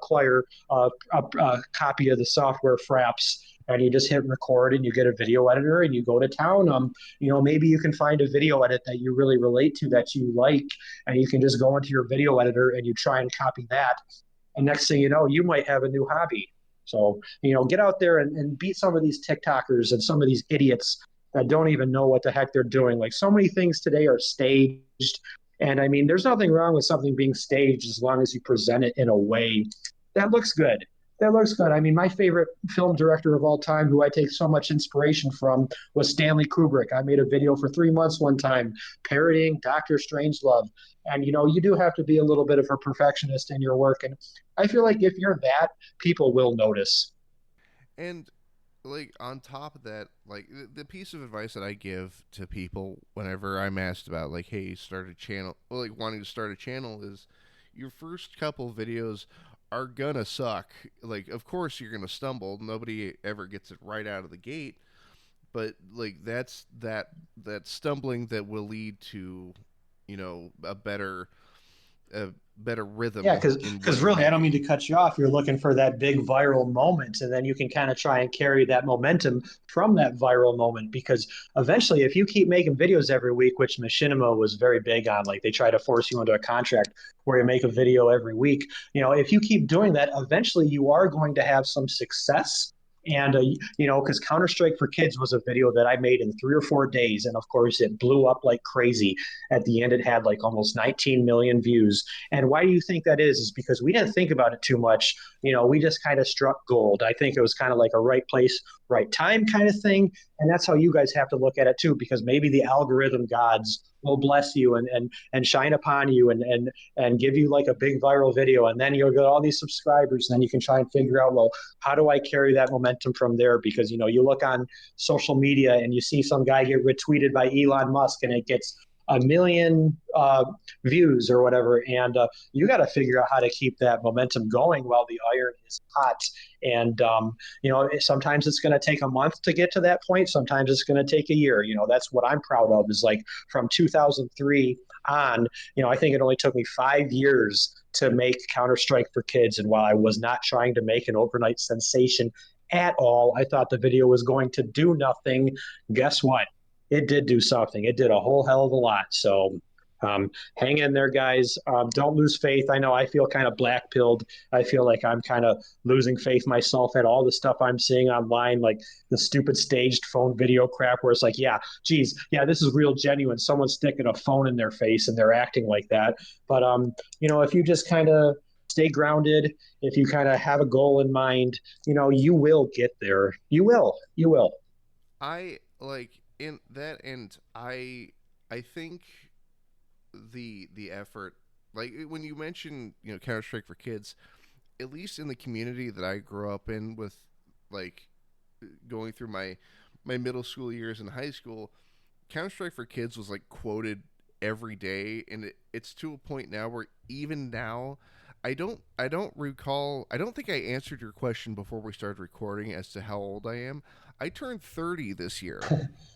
copy of the software Fraps, and you just hit record and you get a video editor and you go to town. Maybe you can find a video edit that you really relate to, that you like, and you can just go into your video editor and you try and copy that. And next thing you know, you might have a new hobby. So, get out there and beat some of these TikTokers and some of these idiots that don't even know what the heck they're doing. Like, so many things today are staged. And I mean, there's nothing wrong with something being staged as long as you present it in a way that looks good. That looks good. I mean, my favorite film director of all time, who I take so much inspiration from, was Stanley Kubrick. I made a video for 3 months one time parodying Doctor Strangelove. And, you do have to be a little bit of a perfectionist in your work. And I feel like if you're that, people will notice. And like on top of that, like the piece of advice that I give to people whenever I'm asked about like, hey, start a channel, well, like wanting to start a channel, is your first couple videos are gonna suck. Like, of course you're gonna stumble. Nobody ever gets it right out of the gate, but like that's that stumbling that will lead to, a better Yeah, rhythm in what because you're really, I don't mean making. to cut you off. You're looking for that big viral moment, and then you can kind of try and carry that momentum from that viral moment. Because eventually, if you keep making videos every week, which Machinima was very big on, like they try to force you into a contract where you make a video every week. If you keep doing that, eventually you are going to have some success. And because Counter Strike for Kids was a video that I made in 3 or 4 days, and of course it blew up like crazy. At the end, it had like almost 19 million views. And why do you think that is? Is because we didn't think about it too much. We just kind of struck gold. I think it was kind of like a right place, right time kind of thing. And that's how you guys have to look at it too, because maybe the algorithm gods will bless you and shine upon you and give you like a big viral video, and then you'll get all these subscribers, and then you can try and figure out, well, how do I carry that momentum from there? Because you look on social media and you see some guy get retweeted by Elon Musk and it gets a million views or whatever, and you got to figure out how to keep that momentum going while the iron is hot. And sometimes it's going to take a month to get to that point. Sometimes it's going to take a year. That's what I'm proud of, is like from 2003 on. I think it only took me 5 years to make Counter-Strike for Kids, and while I was not trying to make an overnight sensation at all. I thought the video was going to do nothing. Guess what? It did do something. It did a whole hell of a lot. So hang in there, guys. Don't lose faith. I know I feel kind of black pilled. I feel like I'm kind of losing faith myself at all the stuff I'm seeing online, like the stupid staged phone video crap where it's like, yeah, geez, yeah, this is real genuine. Someone's sticking a phone in their face and they're acting like that. But if you just kind of stay grounded, if you kind of have a goal in mind, you will get there. You will. You will. I like in that, and I think the effort, like when you mention Counter Strike for Kids, at least in the community that I grew up in, with like going through my middle school years and high school, Counter Strike for Kids was like quoted every day, and it's to a point now where even now I don't recall. I don't think I answered your question before we started recording as to how old I am. I turned 30 this year.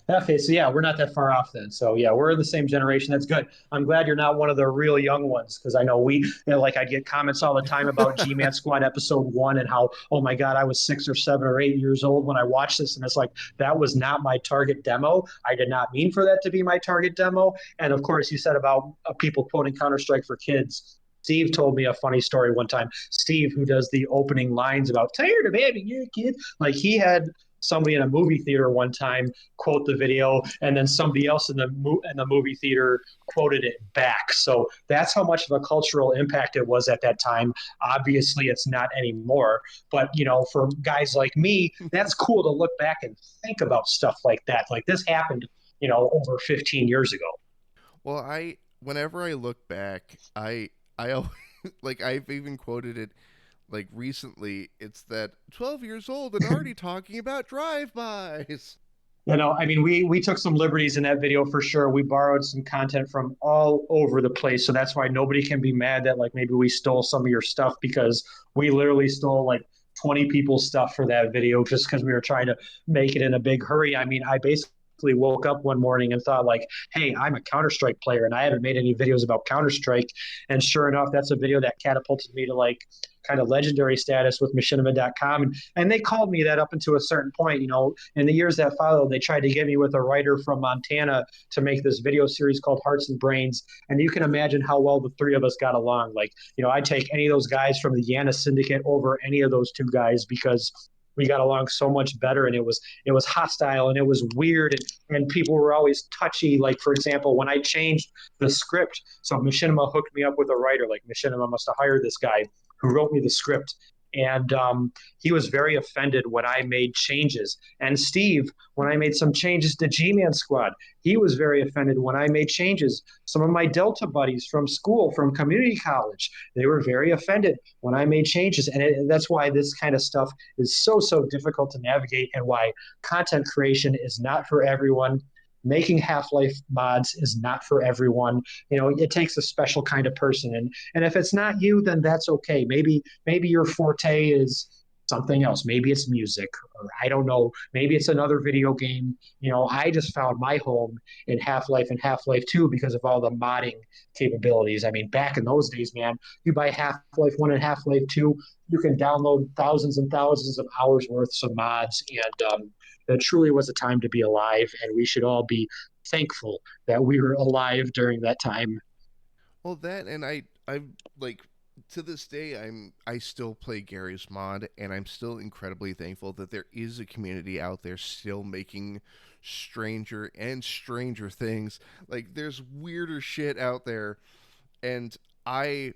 Okay, so yeah, we're not that far off then. So yeah, we're in the same generation. That's good. I'm glad you're not one of the real young ones because I know like I get comments all the time about G-Man Squad episode 1 and how, oh my God, I was 6 or 7 or 8 years old when I watched this, and it's like that was not my target demo. I did not mean for that to be my target demo. And of course, you said about people quoting Counter Strike for Kids. Steve told me a funny story one time. Steve, who does the opening lines about tired of having you, kid, like he had somebody in a movie theater one time quote the video, and then somebody else in the movie theater quoted it back. So that's how much of a cultural impact it was at that time. Obviously, it's not anymore. But for guys like me, that's cool to look back and think about stuff like that. Like this happened, over 15 years ago. Well, I whenever I look back, I always, like I've even quoted it like recently. It's that 12 years old and already talking about drive-bys. I mean, we took some liberties in that video for sure. We borrowed some content from all over the place, so that's why nobody can be mad that like maybe we stole some of your stuff because we literally stole like 20 people's stuff for that video just because we were trying to make it in a big hurry. I mean, I basically woke up one morning and thought like, hey, I'm a Counter-Strike player and I haven't made any videos about Counter-Strike. And sure enough, that's a video that catapulted me to like kind of legendary status with machinima.com. And they called me that up until a certain point. In the years that followed, they tried to get me with a writer from Montana to make this video series called Hearts and Brains. And you can imagine how well the three of us got along. Like, I'd take any of those guys from the Yana Syndicate over any of those two guys because we got along so much better, and it was hostile and it was weird, and people were always touchy. Like for example, when I changed the script, so Machinima hooked me up with a writer. Like Machinima must have hired this guy who wrote me the script, and he was very offended when I made changes. And Steve, when I made some changes to G-Man Squad, he was very offended when I made changes. Some of my Delta buddies from school, from community college, they were very offended when I made changes. And that's why this kind of stuff is so, so difficult to navigate, and why content creation is not for everyone. Making Half-Life mods is not for everyone. It takes a special kind of person, and if it's not you, then that's okay. Maybe your forte is something else. Maybe it's music, or I don't know. Maybe it's another video game. I just found my home in Half-Life and Half-Life 2 because of all the modding capabilities. I mean, back in those days, man, you buy Half-Life 1 and Half-Life 2, you can download thousands and thousands of hours worth of mods, and it truly was a time to be alive, and we should all be thankful that we were alive during that time. Well, that, and I'm like, to this day, I still play Gary's Mod, and I'm still incredibly thankful that there is a community out there still making stranger and stranger things. Like there's weirder shit out there, and I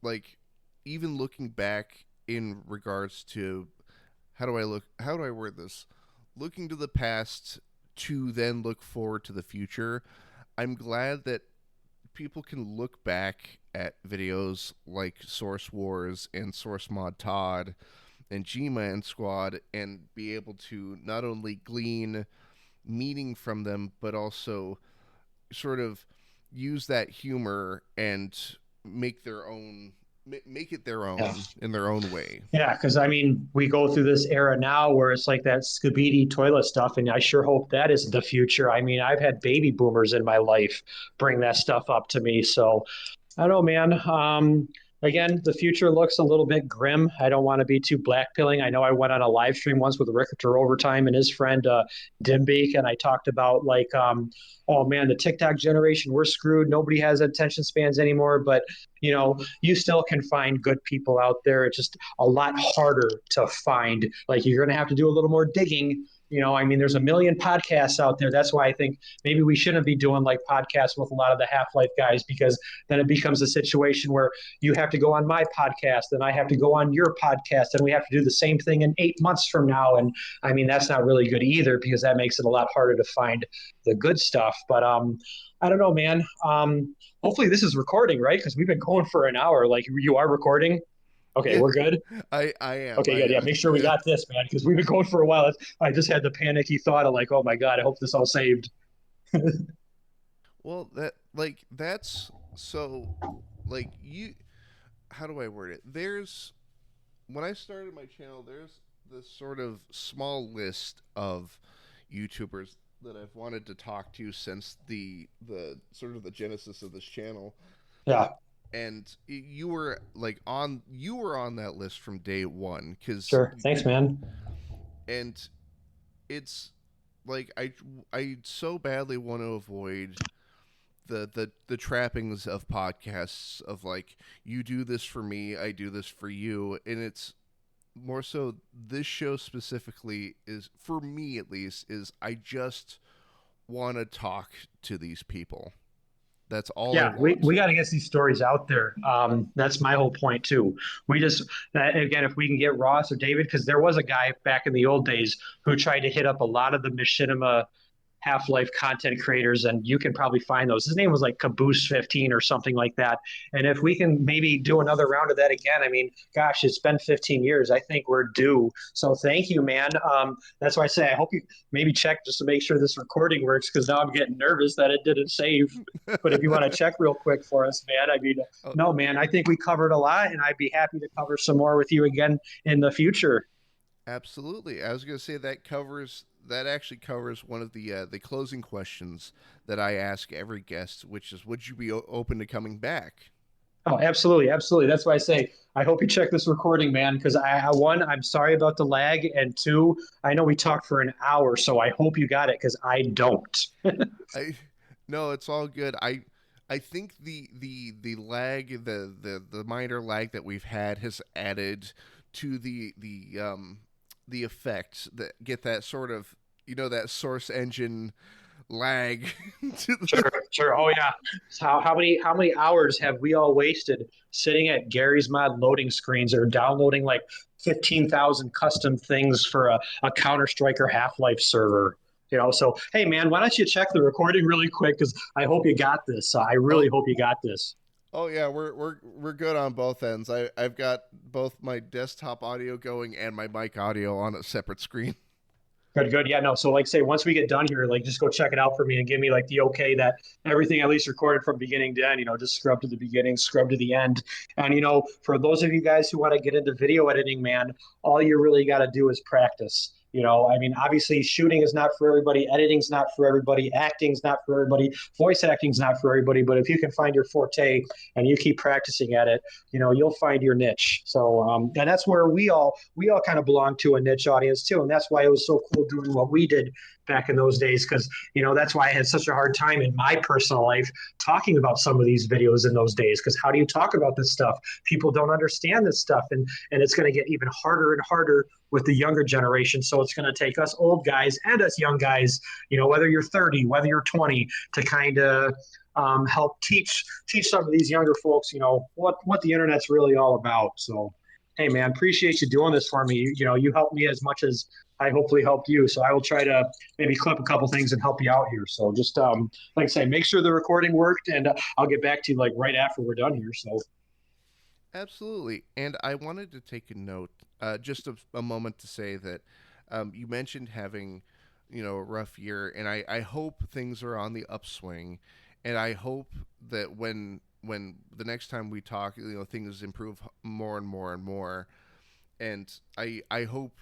like, even looking back in regards to how do I word this? Looking to the past to then look forward to the future. I'm glad that people can look back at videos like Source Wars and Source Mod Todd and G-Man Squad and be able to not only glean meaning from them, but also sort of use that humor and make their own make it their own Yeah. in their own way. Yeah, because I mean, we go through this era now where it's like that Scooby toilet stuff, and I sure hope that is the future. I mean, I've had baby boomers in my life bring that stuff up to me, so I don't know, man. Again, the future looks a little bit grim. I don't want to be too blackpilling. I know I went on a live stream once with Richter Overtime and his friend Dimbeek, and I talked about like, oh man, the TikTok generation, we're screwed. Nobody has attention spans anymore. But you still can find good people out there. It's just a lot harder to find. Like you're going to have to do a little more digging. I mean, there's a million podcasts out there. That's why I think maybe we shouldn't be doing like podcasts with a lot of the Half Life guys, because then it becomes a situation where you have to go on my podcast and I have to go on your podcast and we have to do the same thing in 8 months from now. And I mean, that's not really good either, because that makes it a lot harder to find the good stuff. But I don't know, man. Hopefully this is recording, right? Because we've been going for an hour. Like, you are recording. Okay, Yeah, we're good. I am. Okay, I good. Yeah, am. make sure we Yeah. got this, man, because we've been going for a while. I just had the panicky thought of like, oh my god, I hope this all saved. Well, that's so like you. How do I word it? There's when I started my channel, there's this sort of small list of YouTubers that I've wanted to talk to since the sort of the genesis of this channel. Yeah, And you were on that list from day one, because sure. Thanks, man. and it's like I so badly want to avoid the trappings of podcasts of like, you do this for me, I do this for you. And it's more so, this show specifically is, for me at least, is I just want to talk to these people. That's all I Yeah, we want. got to get these stories out there. That's my whole point too. We just again, if we can get Ross or David, because there was a guy back in the old days who tried to hit up a lot of the Machinima Half-Life content creators, and you can probably find those. His name was like Caboose 15 or something like that. And if we can maybe do another round of that again, I mean, gosh, it's been 15 years. I think we're due. So thank you, man. That's why I say I hope you maybe check just to make sure this recording works, because now I'm getting nervous that it didn't save. But if you want to check real quick for us, man, I mean, Oh, no, man, I think we covered a lot, and I'd be happy to cover some more with you again in the future. absolutely. I was going to say that actually covers one of the closing questions that I ask every guest, which is, would you be open to coming back? Oh, absolutely, absolutely. That's why I say I hope you check this recording, man. Because one, I'm sorry about the lag, and two, I know we talked for an hour, so I hope you got it because I don't. I No, it's all good. I think the lag, the minor lag that we've had has added to the effect that get that sort of, that source engine lag to Sure, sure. Oh yeah. So how many hours have we all wasted sitting at Gary's Mod loading screens or downloading like 15,000 custom things for a Counter Strike or Half Life server? So hey man, why don't you check the recording really quick? Because I hope you got this. I really Oh, hope you got this. yeah, we're good on both ends. I've got both my desktop audio going and my mic audio on a separate screen. Good, good. Yeah, no. So, like, say, once we get done here, like, just go check it out for me and give me like the okay that everything at least recorded from beginning to end. Just scrub to the beginning, scrub to the end. And for those of you guys who want to get into video editing, man, all you really got to do is practice. I mean, obviously, shooting is not for everybody, editing's not for everybody, acting's not for everybody, voice acting's not for everybody. But if you can find your forte and you keep practicing at it, you'll find your niche. So, and that's where we all kind of belong to a niche audience too, and that's why it was so cool doing what we did back in those days, because that's why I had such a hard time in my personal life talking about some of these videos in those days, because how do you talk about this stuff? People don't understand this stuff, and it's going to get even harder and harder with the younger generation. So it's going to take us old guys and us young guys, whether you're 30, whether you're 20, to kind of help teach some of these younger folks, what the internet's really all about. So, hey, man, appreciate you doing this for me. You helped me as much as I hopefully helped you. So I will try to maybe clip a couple things and help you out here. So just like I say, make sure the recording worked, and I'll get back to you like right after we're done here. So Absolutely. And I wanted to take a note, just a moment to say that you mentioned having, a rough year, and I hope things are on the upswing, and I hope that when the next time we talk, things improve more and more and more. And I hope,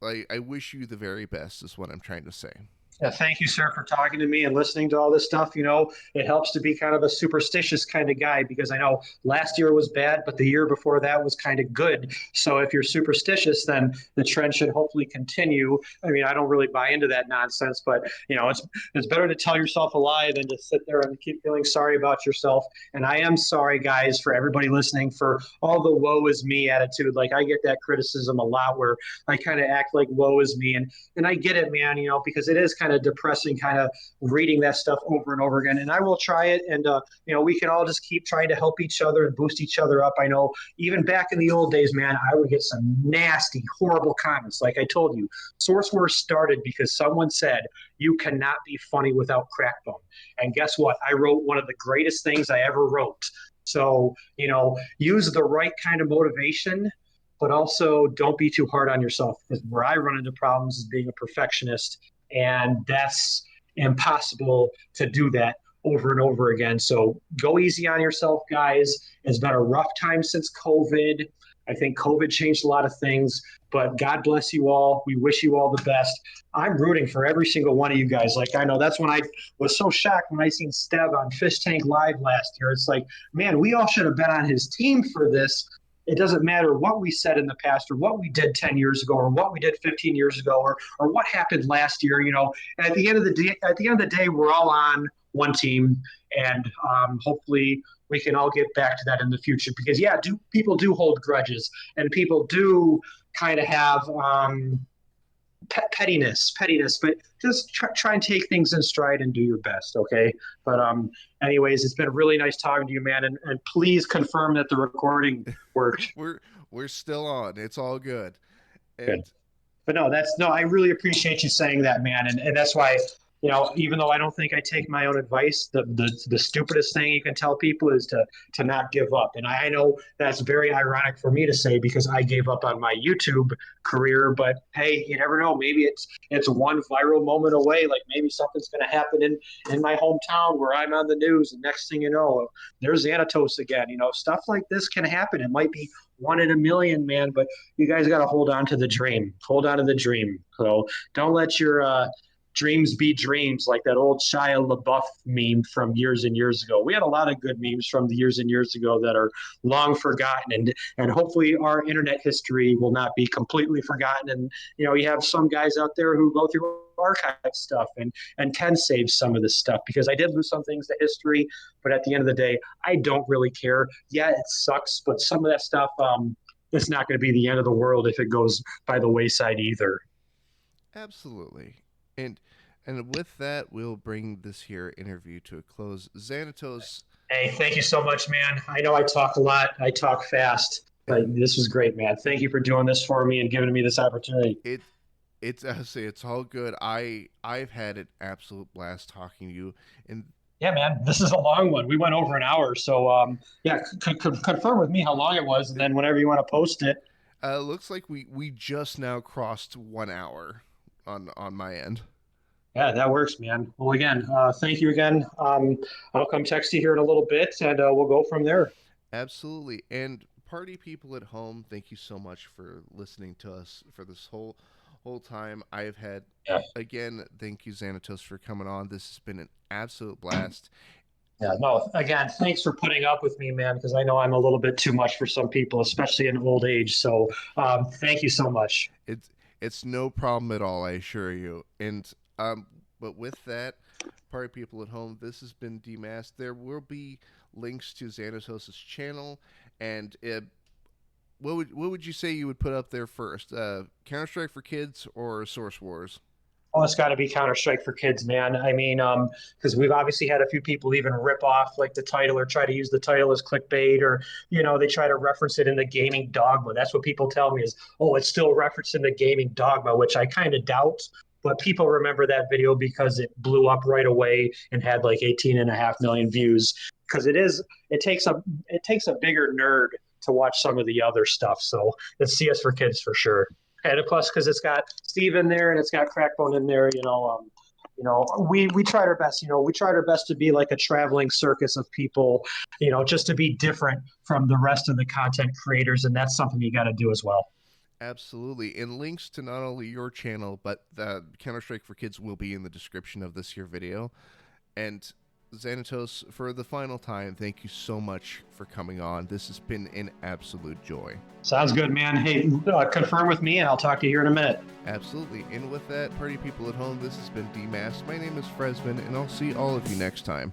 I wish you the very best, is what I'm trying to say. Yeah, thank you, sir, for talking to me and listening to all this stuff. It helps to be kind of a superstitious kind of guy because I know last year was bad, but the year before that was kind of good. So if you're superstitious, then the trend should hopefully continue. I mean, I don't really buy into that nonsense, but it's better to tell yourself a lie than to sit there and keep feeling sorry about yourself. And I am sorry, guys, for everybody listening for all the woe is me attitude. Like I get that criticism a lot where I kind of act like woe is me, and I get it, man, because it is kind of depressing, kind of reading that stuff over and over again. And I will try it. And, we can all just keep trying to help each other and boost each other up. I know even back in the old days, man, I would get some nasty, horrible comments. Like I told you, Source Wars started because someone said, you cannot be funny without Crackbone. And guess what? I wrote one of the greatest things I ever wrote. So, use the right kind of motivation, but also don't be too hard on yourself, because where I run into problems is being a perfectionist, and that's impossible to do that over and over again. So go easy on yourself, guys. It's been a rough time since COVID. I think COVID changed a lot of things, but God bless you all. We wish you all the best. I'm rooting for every single one of you guys. Like, I know that's when I was so shocked when I seen Steb on Fish Tank Live last year. It's like, man, we all should have been on his team for this. It doesn't matter what we said in the past or what we did 10 years ago or what we did 15 years ago or what happened last year, And at the end of the day, we're all on one team, and hopefully we can all get back to that in the future, because people do hold grudges, and people do kind of have pettiness, but just try and take things in stride and do your best. Okay. But anyways, it's been really nice talking to you, man. And please confirm that the recording worked. we're still on. It's all good. And good. But no, I really appreciate you saying that, man. And that's why, even though I don't think I take my own advice, the stupidest thing you can tell people is to not give up. And I know that's very ironic for me to say, because I gave up on my YouTube career, but hey, you never know. Maybe it's one viral moment away. Like maybe something's going to happen in my hometown where I'm on the news, and next thing you know, there's Xanatos again. Stuff like this can happen. It might be 1 in a million, man, but you guys got to hold on to the dream. Hold on to the dream. So don't let your dreams be dreams, like that old Shia LaBeouf meme from years and years ago. We had a lot of good memes from the years and years ago that are long forgotten, and hopefully our internet history will not be completely forgotten. And you have some guys out there who go through archive stuff and can save some of this stuff, because I did lose some things to history, but at the end of the day, I don't really care. Yeah, it sucks, but some of that stuff, it's not going to be the end of the world if it goes by the wayside either. Absolutely. And with that, we'll bring this here interview to a close. Xanatos. Hey, thank you so much, man. I know I talk a lot. I talk fast. But this was great, man. Thank you for doing this for me and giving me this opportunity. It's all good. I've had an absolute blast talking to you. And yeah, man, this is a long one. We went over an hour. So confirm with me how long it was, and then whenever you want to post it. Looks like we just now crossed 1 hour on my end. Yeah, that works, man. Well, again, thank you again. I'll come text you here in a little bit, and we'll go from there. Absolutely. And party people at home, thank you so much for listening to us for this whole time. I've had, again, thank you, Xanatos, for coming on. This has been an absolute blast. Yeah, no, again, thanks for putting up with me, man, because I know I'm a little bit too much for some people, especially in old age. So thank you so much. It's no problem at all, I assure you. And but with that, party people at home, this has been Demasked. There will be links to Xanatos' channel, and what would you say you would put up there first? Counter-Strike for Kids or Source Wars? Oh, it's got to be Counter-Strike for Kids, man. I mean, because we've obviously had a few people even rip off like the title or try to use the title as clickbait, or they try to reference it in the gaming dogma. That's what people tell me is, oh, it's still referenced in the gaming dogma, which I kind of doubt. But people remember that video because it blew up right away and had like 18.5 million views. Because it takes a bigger nerd to watch some of the other stuff. So it's CS for Kids for sure. And plus, because it's got Steve in there and it's got Crackbone in there, we tried our best. We tried our best to be like a traveling circus of people, just to be different from the rest of the content creators, and that's something you got to do as well. Absolutely. And links to not only your channel, but the Counter-Strike for Kids will be in the description of this here video. And Xanatos, for the final time, thank you so much for coming on. This has been an absolute joy. Sounds good, man. Hey, confirm with me, and I'll talk to you here in a minute. Absolutely. And with that, party people at home, this has been Demasked. My name is Fresman, and I'll see all of you next time.